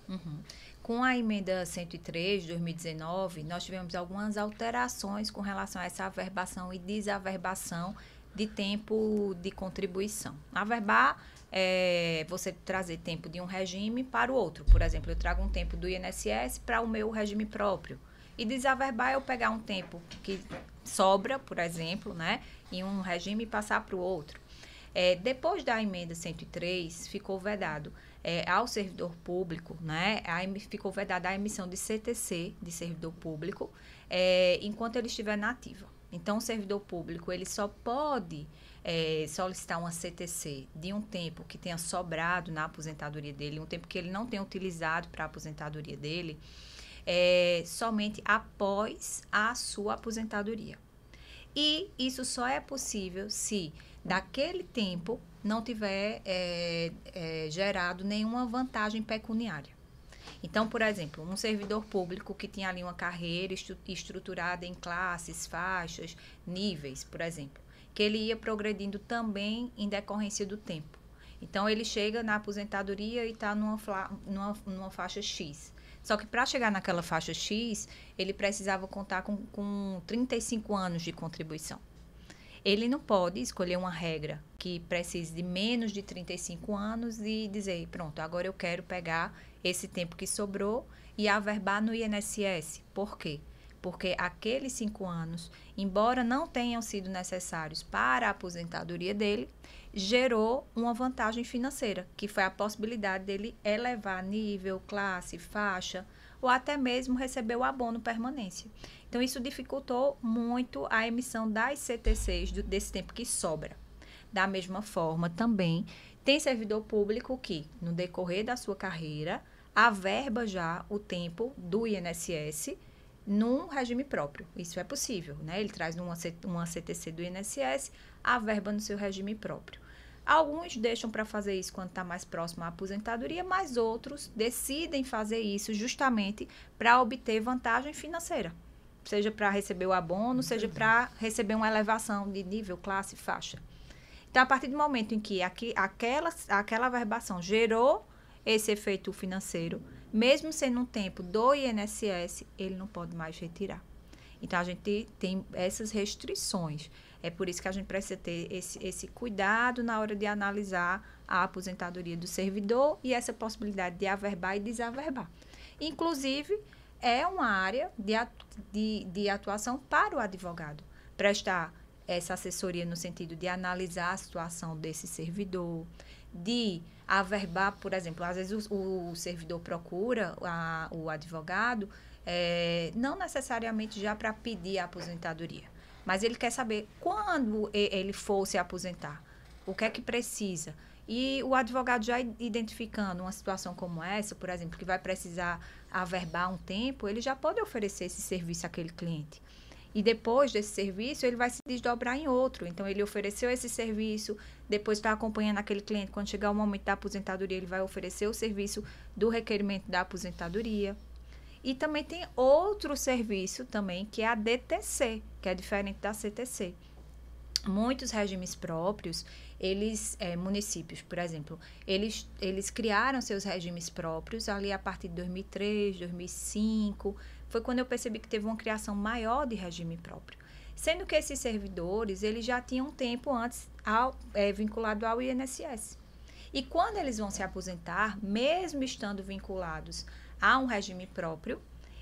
Com a emenda 103 de 2019, nós tivemos algumas alterações com relação a essa averbação e desaverbação de tempo de contribuição. Averbar é você trazer tempo de um regime para o outro. Por exemplo, eu trago um tempo do INSS para o meu regime próprio. E desaverbar é eu pegar um tempo que sobra, por exemplo, né, em um regime e passar para o outro. Depois da emenda 103, ficou vedado ao servidor público, né, ficou vedada a emissão de CTC, de servidor público, enquanto ele estiver na ativa. Então, o servidor público, ele só pode solicitar uma CTC de um tempo que tenha sobrado na aposentadoria dele, um tempo que ele não tenha utilizado para a aposentadoria dele, somente após a sua aposentadoria. E isso só é possível se daquele tempo não tiver gerado nenhuma vantagem pecuniária. Então, por exemplo, um servidor público que tinha ali uma carreira estruturada em classes, faixas, níveis, por exemplo, que ele ia progredindo também em decorrência do tempo. Então, ele chega na aposentadoria e está numa faixa X. Só que para chegar naquela faixa X, ele precisava contar com 35 anos de contribuição. Ele não pode escolher uma regra que precise de menos de 35 anos e dizer, pronto, agora eu quero pegar esse tempo que sobrou e averbar no INSS. Por quê? Porque aqueles 5 anos, embora não tenham sido necessários para a aposentadoria dele, gerou uma vantagem financeira, que foi a possibilidade dele elevar nível, classe, faixa, ou até mesmo receber o abono permanência. Então, isso dificultou muito a emissão das CTCs desse tempo que sobra. Da mesma forma, também, tem servidor público que, no decorrer da sua carreira, averba já o tempo do INSS num regime próprio. Isso é possível, né? Ele traz uma CTC do INSS, averba no seu regime próprio. Alguns deixam para fazer isso quando está mais próximo à aposentadoria, mas outros decidem fazer isso justamente para obter vantagem financeira. Seja para receber o abono, seja para receber uma elevação de nível, classe, faixa. Então, a partir do momento em que aquela averbação gerou esse efeito financeiro, mesmo sendo um tempo do INSS, ele não pode mais retirar. Então, a gente tem essas restrições. É por isso que a gente precisa ter esse cuidado na hora de analisar a aposentadoria do servidor e essa possibilidade de averbar e desaverbar. Inclusive, é uma área de atuação para o advogado. Prestar essa assessoria no sentido de analisar a situação desse servidor, de averbar, por exemplo, às vezes o servidor procura o advogado, não necessariamente já para pedir a aposentadoria, mas ele quer saber quando ele for se aposentar, o que é que precisa. E o advogado já identificando uma situação como essa, por exemplo, que vai precisar averbar um tempo, ele já pode oferecer esse serviço àquele cliente. E depois desse serviço, ele vai se desdobrar em outro. Então, ele ofereceu esse serviço, depois está acompanhando aquele cliente. Quando chegar o momento da aposentadoria, ele vai oferecer o serviço do requerimento da aposentadoria. E também tem outro serviço também, que é a DTC, que é diferente da CTC. Muitos regimes próprios, municípios, por exemplo, eles criaram seus regimes próprios ali a partir de 2003, 2005. Foi quando eu percebi que teve uma criação maior de regime próprio. Sendo que esses servidores, eles já tinham um tempo antes vinculado ao INSS. E quando eles vão se aposentar, mesmo estando vinculados a um regime próprio,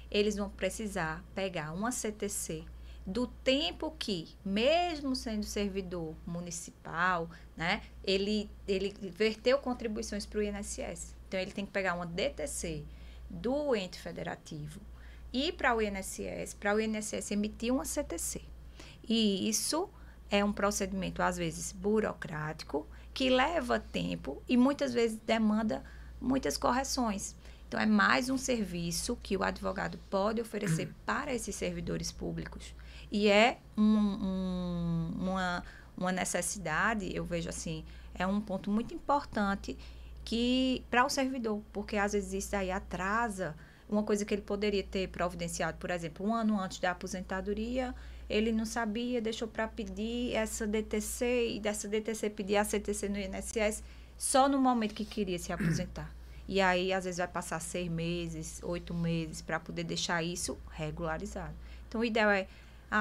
eles vão precisar pegar uma CTC do tempo que, mesmo sendo servidor municipal, né, ele verteu contribuições para o INSS. Então, ele tem que pegar uma DTC do ente federativo e para o INSS emitir uma CTC. E isso é um procedimento, às vezes, burocrático, que leva tempo e muitas vezes demanda muitas correções. Então, é mais um serviço que o advogado pode oferecer para esses servidores públicos. E é uma necessidade, eu vejo assim, é um ponto muito importante para o servidor, porque às vezes isso aí atrasa uma coisa que ele poderia ter providenciado, por exemplo, 1 ano antes da aposentadoria, ele não sabia, deixou para pedir essa DTC e dessa DTC pedir a CTC no INSS só no momento que queria se aposentar. E aí, às vezes, vai passar 6 meses, 8 meses para poder deixar isso regularizado. Então, o ideal é,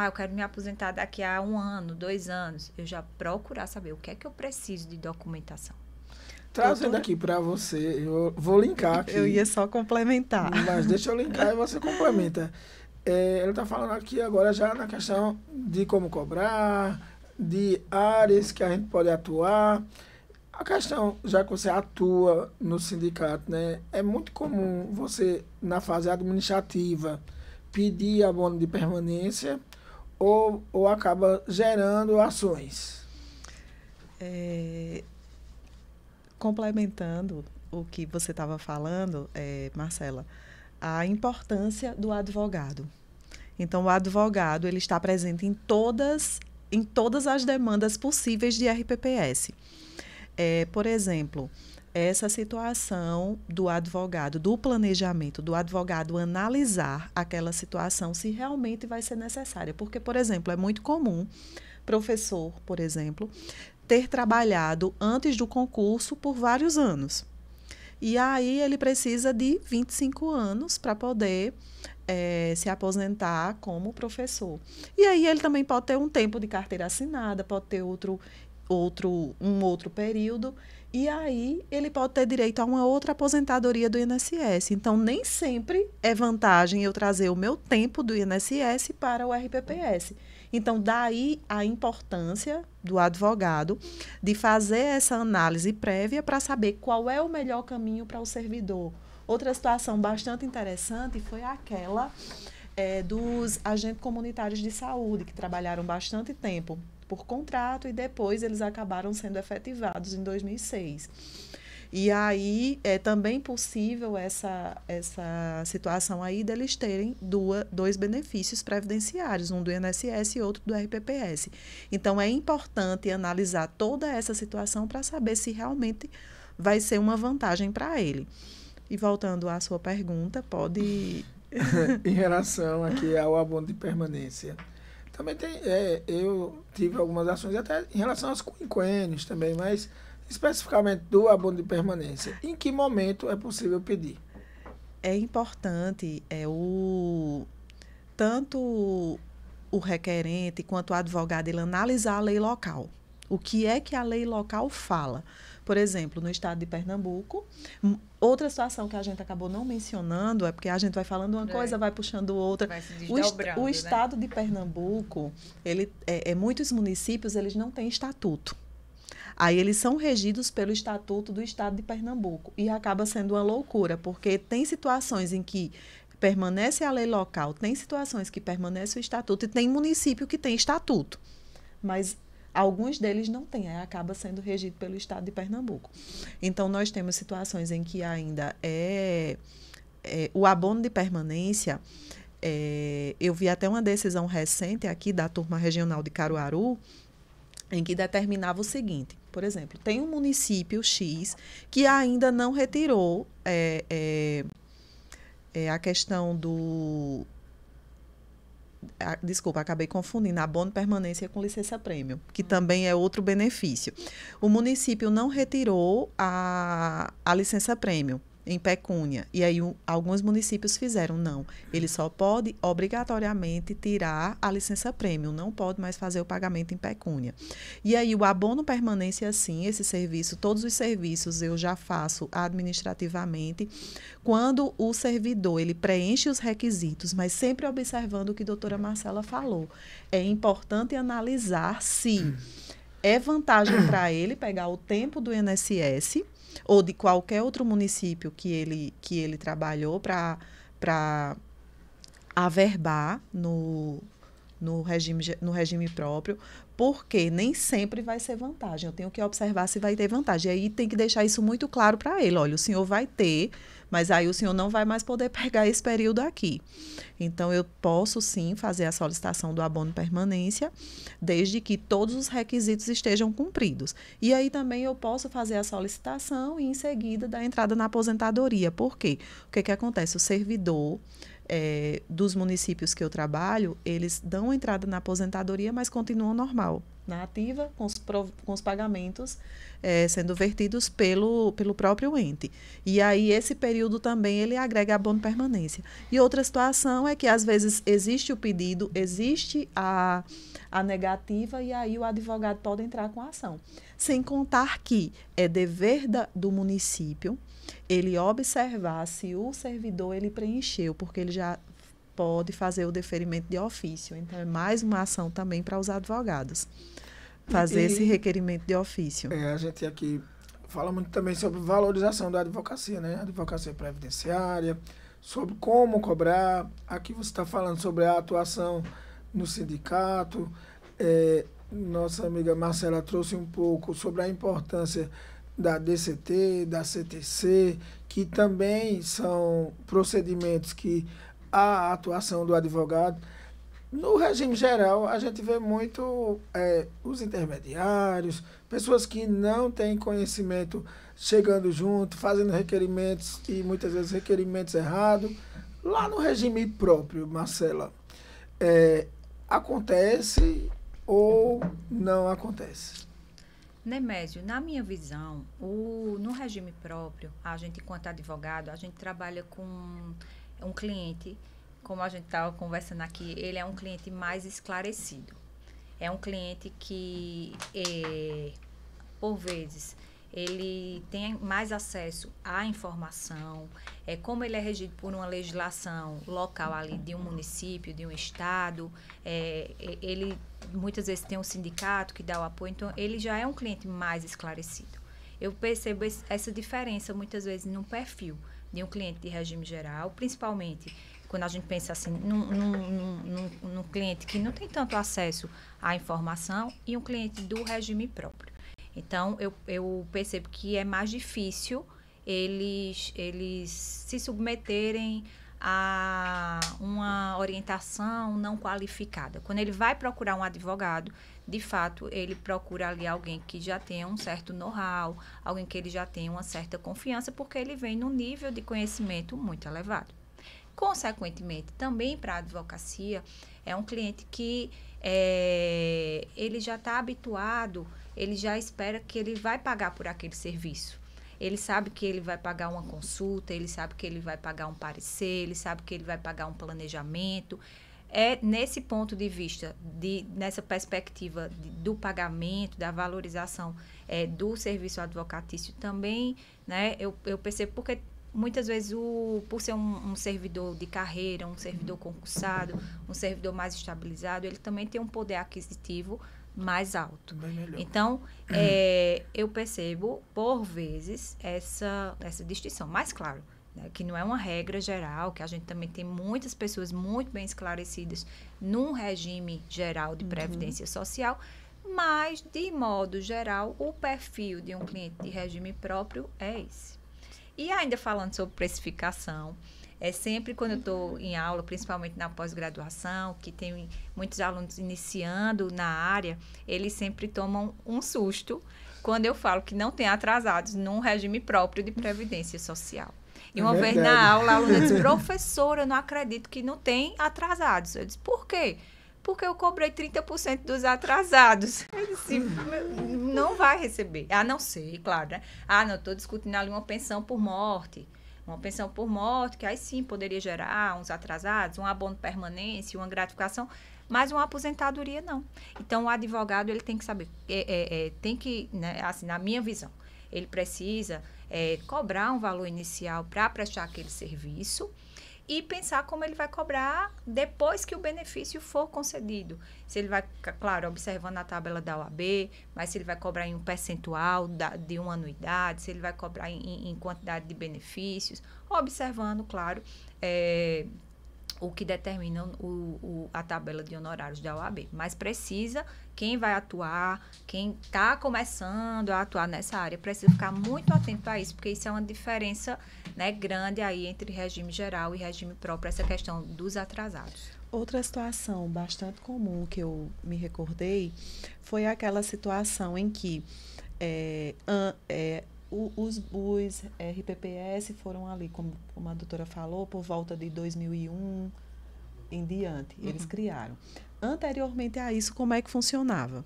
eu quero me aposentar daqui a 1 ano, 2 anos. Eu já procurar saber o que é que eu preciso de documentação. Trazendo aqui para você, eu vou linkar aqui. Eu ia só complementar. Mas deixa eu linkar e você complementa. ela está falando aqui agora já na questão de como cobrar, de áreas que a gente pode atuar. A questão, já que você atua no sindicato, né, é muito comum você, na fase administrativa, pedir abono de permanência ou acaba gerando ações? Complementando o que você estava falando, Marcela, a importância do advogado. Então, o advogado ele está presente em todas as demandas possíveis de RPPS. Por exemplo, essa situação do advogado, do planejamento, do advogado analisar aquela situação se realmente vai ser necessária. Porque, por exemplo, é muito comum, professor, por exemplo, ter trabalhado antes do concurso por vários anos. E aí ele precisa de 25 anos para poder se aposentar como professor. E aí ele também pode ter um tempo de carteira assinada, pode ter um outro período, e aí ele pode ter direito a uma outra aposentadoria do INSS. Então, nem sempre é vantagem eu trazer o meu tempo do INSS para o RPPS. Então, daí a importância do advogado de fazer essa análise prévia para saber qual é o melhor caminho para o servidor. Outra situação bastante interessante foi aquela dos agentes comunitários de saúde, que trabalharam bastante tempo por contrato e depois eles acabaram sendo efetivados em 2006. E aí é também possível essa situação aí deles terem dois benefícios previdenciários, um do INSS e outro do RPPS. Então, é importante analisar toda essa situação para saber se realmente vai ser uma vantagem para ele. E voltando à sua pergunta, pode... Em relação aqui ao abono de permanência. Também eu tive algumas ações até em relação aos quinquênios também, mas especificamente do abono de permanência. Em que momento é possível pedir? É importante tanto o requerente quanto o advogado ele analisar a lei local. O que é que a lei local fala? Por exemplo, no estado de Pernambuco, outra situação que a gente acabou não mencionando é porque a gente vai falando uma coisa, vai puxando outra. Vai se desdobrando, o estado de Pernambuco, muitos municípios eles não têm estatuto. Aí eles são regidos pelo estatuto do estado de Pernambuco e acaba sendo uma loucura, porque tem situações em que permanece a lei local, tem situações que permanece o estatuto e tem município que tem estatuto, mas alguns deles não têm, aí acaba sendo regido pelo estado de Pernambuco. Então, nós temos situações em que ainda o abono de permanência, eu vi até uma decisão recente aqui da turma regional de Caruaru, em que determinava o seguinte, por exemplo, tem um município X que ainda não retirou a questão do... Desculpa, acabei confundindo abono de permanência com licença-prêmio, que também é outro benefício. O município não retirou a licença-prêmio em pecúnia, e aí alguns municípios fizeram, não. Ele só pode obrigatoriamente tirar a licença-prêmio, não pode mais fazer o pagamento em pecúnia. E aí o abono permanência, sim, esse serviço, todos os serviços eu já faço administrativamente, quando o servidor ele preenche os requisitos, mas sempre observando o que a doutora Marcela falou. É importante analisar se é vantagem para ele pegar o tempo do INSS ou de qualquer outro município que ele trabalhou para averbar no regime próprio, porque nem sempre vai ser vantagem. Eu tenho que observar se vai ter vantagem. E aí tem que deixar isso muito claro para ele. Olha, o senhor vai ter, mas aí o senhor não vai mais poder pegar esse período aqui. Então, eu posso, sim, fazer a solicitação do abono de permanência, desde que todos os requisitos estejam cumpridos. E aí também eu posso fazer a solicitação e, em seguida, dar entrada na aposentadoria. Por quê? O que acontece? O servidor dos municípios que eu trabalho, eles dão entrada na aposentadoria, mas continuam normal, na ativa, com os pagamentos sendo vertidos pelo próprio ente. E aí, esse período também, ele agrega abono de permanência. E outra situação é que, às vezes, existe o pedido, existe a negativa, e aí o advogado pode entrar com a ação. Sem contar que é dever do município ele observar se o servidor ele preencheu, porque ele já pode fazer o deferimento de ofício. Então, é mais uma ação também para os advogados fazer esse requerimento de ofício. A gente aqui fala muito também sobre valorização da advocacia, né? Advocacia previdenciária, sobre como cobrar. Aqui você está falando sobre a atuação no sindicato. Nossa amiga Marcela trouxe um pouco sobre a importância da DCT, da CTC, que também são procedimentos que há a atuação do advogado. No regime geral, a gente vê muito os intermediários, pessoas que não têm conhecimento chegando junto, fazendo requerimentos e muitas vezes requerimentos errados. Lá no regime próprio, Marcela, acontece ou não acontece? Nemésio, na minha visão, no regime próprio, a gente, enquanto advogado, a gente trabalha com um cliente, como a gente estava conversando aqui, ele é um cliente mais esclarecido. É um cliente que, por vezes, ele tem mais acesso à informação. Como ele é regido por uma legislação local ali de um município, de um estado, ele muitas vezes tem um sindicato que dá o apoio, então ele já é um cliente mais esclarecido. Eu percebo essa diferença muitas vezes no perfil de um cliente de regime geral, principalmente quando a gente pensa assim, num cliente que não tem tanto acesso à informação e um cliente do regime próprio. Então, eu percebo que é mais difícil eles se submeterem a uma orientação não qualificada. Quando ele vai procurar um advogado, de fato, ele procura ali alguém que já tenha um certo know-how, alguém que ele já tenha uma certa confiança, porque ele vem num nível de conhecimento muito elevado. Consequentemente, também para a advocacia, é um cliente que ele já está habituado, ele já espera que ele vai pagar por aquele serviço. Ele sabe que ele vai pagar uma consulta, ele sabe que ele vai pagar um parecer, ele sabe que ele vai pagar um planejamento. Nesse ponto de vista, nessa perspectiva do pagamento, da valorização do serviço advocatício também, né, eu percebo porque muitas vezes, por ser um servidor de carreira, um servidor concursado, um servidor mais estabilizado, ele também tem um poder aquisitivo mais alto. Bem melhor. Então, eu percebo, por vezes, essa distinção. Mas, claro, né, que não é uma regra geral, que a gente também tem muitas pessoas muito bem esclarecidas num regime geral de previdência social, mas, de modo geral, o perfil de um cliente de regime próprio é esse. E ainda falando sobre precificação, sempre quando eu estou em aula, principalmente na pós-graduação, que tem muitos alunos iniciando na área, eles sempre tomam um susto quando eu falo que não tem atrasados num regime próprio de previdência social. E uma vez na aula, a aluna disse, professora, eu não acredito que não tem atrasados. Eu disse, por quê? Porque eu cobrei 30% dos atrasados. Eu disse, não vai receber. A não ser, claro, né? Não, estou discutindo ali uma pensão por morte. Uma pensão por morte, que aí sim poderia gerar uns atrasados, um abono de permanência, uma gratificação, mas uma aposentadoria não. Então, o advogado, ele tem que saber, tem que, né, assim, na minha visão, ele precisa cobrar um valor inicial para prestar aquele serviço e pensar como ele vai cobrar depois que o benefício for concedido. Se ele vai, claro, observando a tabela da OAB, mas se ele vai cobrar em um percentual de uma anuidade, se ele vai cobrar em quantidade de benefícios, observando, claro, o que determina a tabela de honorários da OAB. Mas precisa, quem vai atuar, quem está começando a atuar nessa área, precisa ficar muito atento a isso, porque isso é uma diferença, né, grande aí entre regime geral e regime próprio, essa questão dos atrasados. Outra situação bastante comum que eu me recordei foi aquela situação em que os RPPS foram ali, como a doutora falou, por volta de 2001 em diante, eles criaram. Anteriormente a isso, como é que funcionava?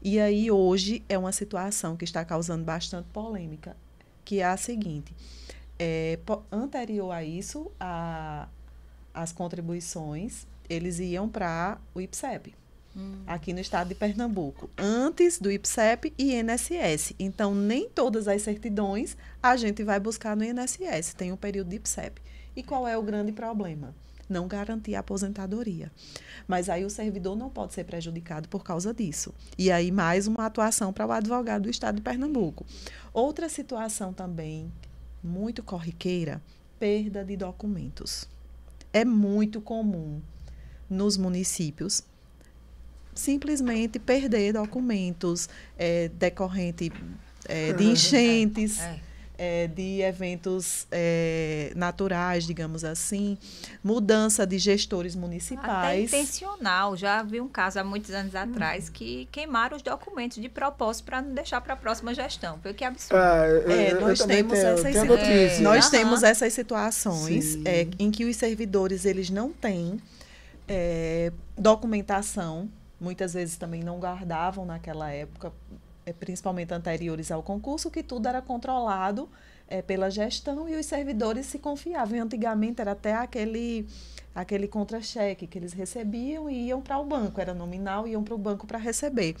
E aí, hoje, é uma situação que está causando bastante polêmica, que é a seguinte, anterior a isso, as contribuições, eles iam para o IPSEP, aqui no estado de Pernambuco, antes do IPSEP e INSS. Então, nem todas as certidões a gente vai buscar no INSS, tem um período de IPSEP. E qual é o grande problema? não garantir a aposentadoria. Mas aí o servidor não pode ser prejudicado por causa disso. E aí mais uma atuação para o advogado do Estado de Pernambuco. Outra situação também muito corriqueira, perda de documentos. É muito comum nos municípios simplesmente perder documentos decorrente de enchentes, de eventos naturais, digamos assim, mudança de gestores municipais. Até intencional. Já vi um caso há muitos anos atrás que queimaram os documentos de propósito para não deixar para a próxima gestão. Foi que absurdo. Nós temos essas situações em que os servidores eles não têm documentação, muitas vezes também não guardavam naquela época, principalmente anteriores ao concurso, que tudo era controlado pela gestão e os servidores se confiavam. E antigamente era até aquele contra-cheque que eles recebiam e iam para o banco, era nominal, iam para o banco para receber.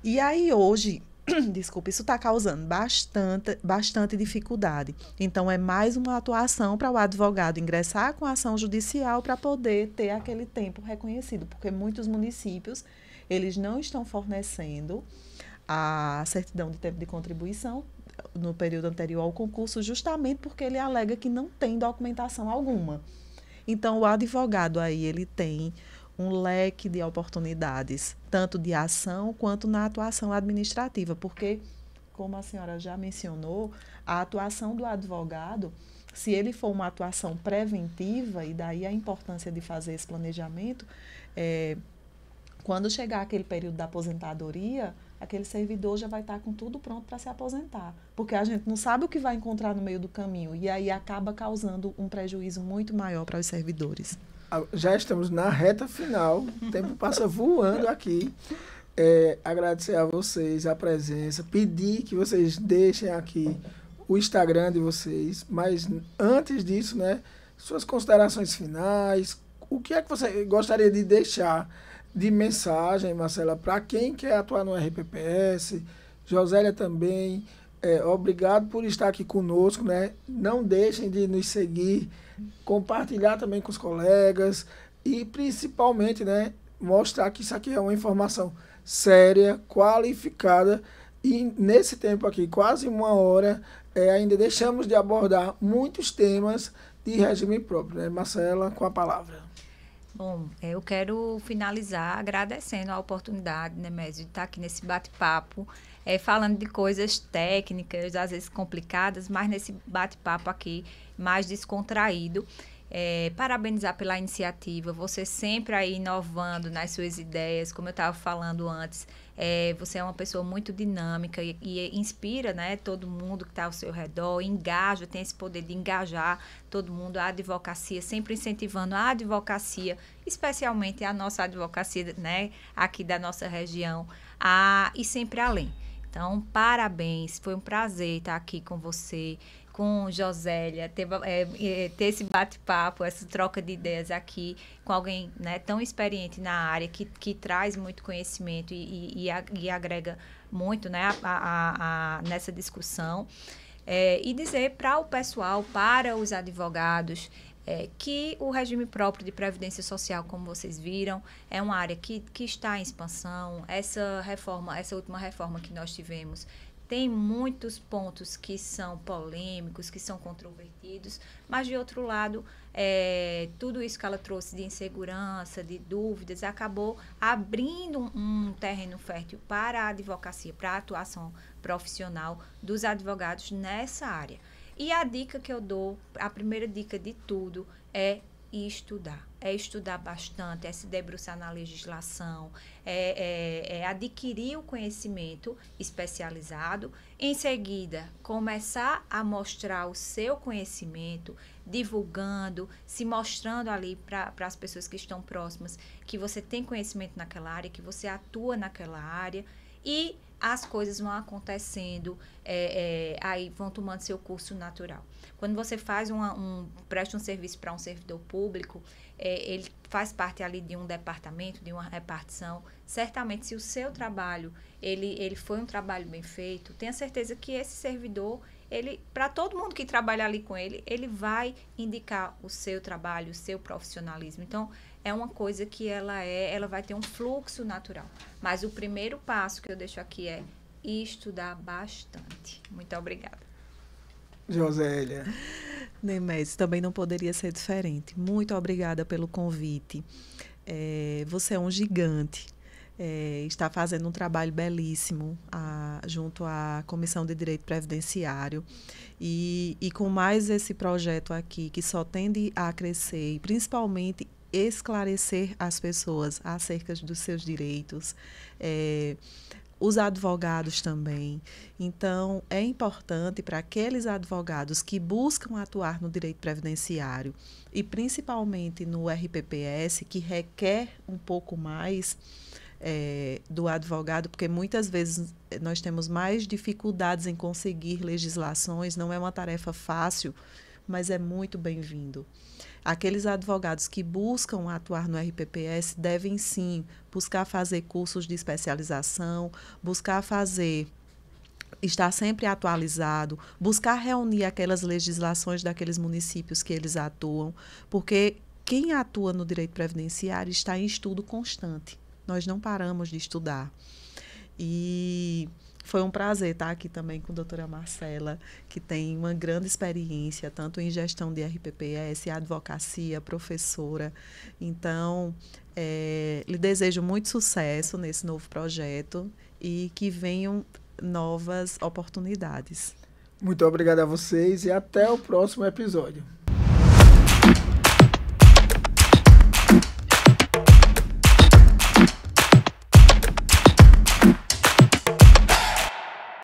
E aí hoje, desculpa, isso está causando bastante dificuldade. Então, é mais uma atuação para o advogado ingressar com a ação judicial para poder ter aquele tempo reconhecido, porque muitos municípios, eles não estão fornecendo a certidão de tempo de contribuição no período anterior ao concurso, justamente porque ele alega que não tem documentação alguma. Então, o advogado aí, ele tem um leque de oportunidades, tanto de ação quanto na atuação administrativa, porque, como a senhora já mencionou, a atuação do advogado, se ele for uma atuação preventiva, e daí a importância de fazer esse planejamento, quando chegar aquele período da aposentadoria, aquele servidor já vai estar com tudo pronto para se aposentar, porque a gente não sabe o que vai encontrar no meio do caminho, e aí acaba causando um prejuízo muito maior para os servidores. Já estamos na reta final, o tempo passa voando aqui. Agradecer a vocês a presença, pedir que vocês deixem aqui o Instagram de vocês, mas antes disso, né, suas considerações finais, o que é que você gostaria de deixar de mensagem, Marcela, para quem quer atuar no RPPS, Josélia também, obrigado por estar aqui conosco, né? Não deixem de nos seguir, compartilhar também com os colegas e principalmente, né, mostrar que isso aqui é uma informação séria, qualificada e nesse tempo aqui, quase 1 hora, ainda deixamos de abordar muitos temas de regime próprio, né? Marcela, com a palavra. Bom, eu quero finalizar agradecendo a oportunidade, né, Mésio, de estar aqui nesse bate-papo, falando de coisas técnicas, às vezes complicadas, mas nesse bate-papo aqui mais descontraído. Parabenizar pela iniciativa, você sempre aí inovando nas suas ideias, como eu estava falando antes, você é uma pessoa muito dinâmica e inspira, né, todo mundo que está ao seu redor, engaja, tem esse poder de engajar todo mundo, a advocacia, sempre incentivando a advocacia, especialmente a nossa advocacia, né, aqui da nossa região, e sempre além. Então, parabéns, foi um prazer estar aqui com você, com Josélia, ter esse bate-papo, essa troca de ideias aqui com alguém, né, tão experiente na área, que traz muito conhecimento e agrega muito, né, nessa discussão. E dizer para o pessoal, para os advogados, que o regime próprio de previdência social, como vocês viram, é uma área que está em expansão. Essa última reforma que nós tivemos, tem muitos pontos que são polêmicos, que são controvertidos, mas, de outro lado, tudo isso que ela trouxe de insegurança, de dúvidas, acabou abrindo um terreno fértil para a advocacia, para a atuação profissional dos advogados nessa área. E a dica que eu dou, a primeira dica de tudo, é estudar. É estudar bastante, é se debruçar na legislação, adquirir o conhecimento especializado. Em seguida, começar a mostrar o seu conhecimento, divulgando, se mostrando ali para as pessoas que estão próximas, que você tem conhecimento naquela área, que você atua naquela área. E as coisas vão acontecendo, aí vão tomando seu curso natural. Quando você faz presta um serviço para um servidor público, ele faz parte ali de um departamento, de uma repartição. Certamente, se o seu trabalho ele foi um trabalho bem feito, tenha certeza que esse servidor, para todo mundo que trabalha ali com ele vai indicar o seu trabalho, o seu profissionalismo. Então, é uma coisa que ela vai ter um fluxo natural. Mas o primeiro passo que eu deixo aqui é estudar bastante. Muito obrigada. Josélia. Nemesis, também não poderia ser diferente. Muito obrigada pelo convite. Você é um gigante. Está fazendo um trabalho belíssimo junto à Comissão de Direito Previdenciário e com mais esse projeto aqui, que só tende a crescer e principalmente esclarecer as pessoas acerca dos seus direitos, os advogados também. Então, é importante para aqueles advogados que buscam atuar no direito previdenciário e principalmente no RPPS, que requer um pouco mais do advogado, porque muitas vezes nós temos mais dificuldades em conseguir legislações, não é uma tarefa fácil, mas é muito bem-vindo. Aqueles advogados que buscam atuar no RPPS devem, sim, buscar fazer cursos de especialização, estar sempre atualizado, buscar reunir aquelas legislações daqueles municípios que eles atuam, porque quem atua no direito previdenciário está em estudo constante. Nós não paramos de estudar. E foi um prazer estar aqui também com a doutora Marcela, que tem uma grande experiência, tanto em gestão de RPPS, advocacia, professora. Então, lhe desejo muito sucesso nesse novo projeto e que venham novas oportunidades. Muito obrigada a vocês e até o próximo episódio.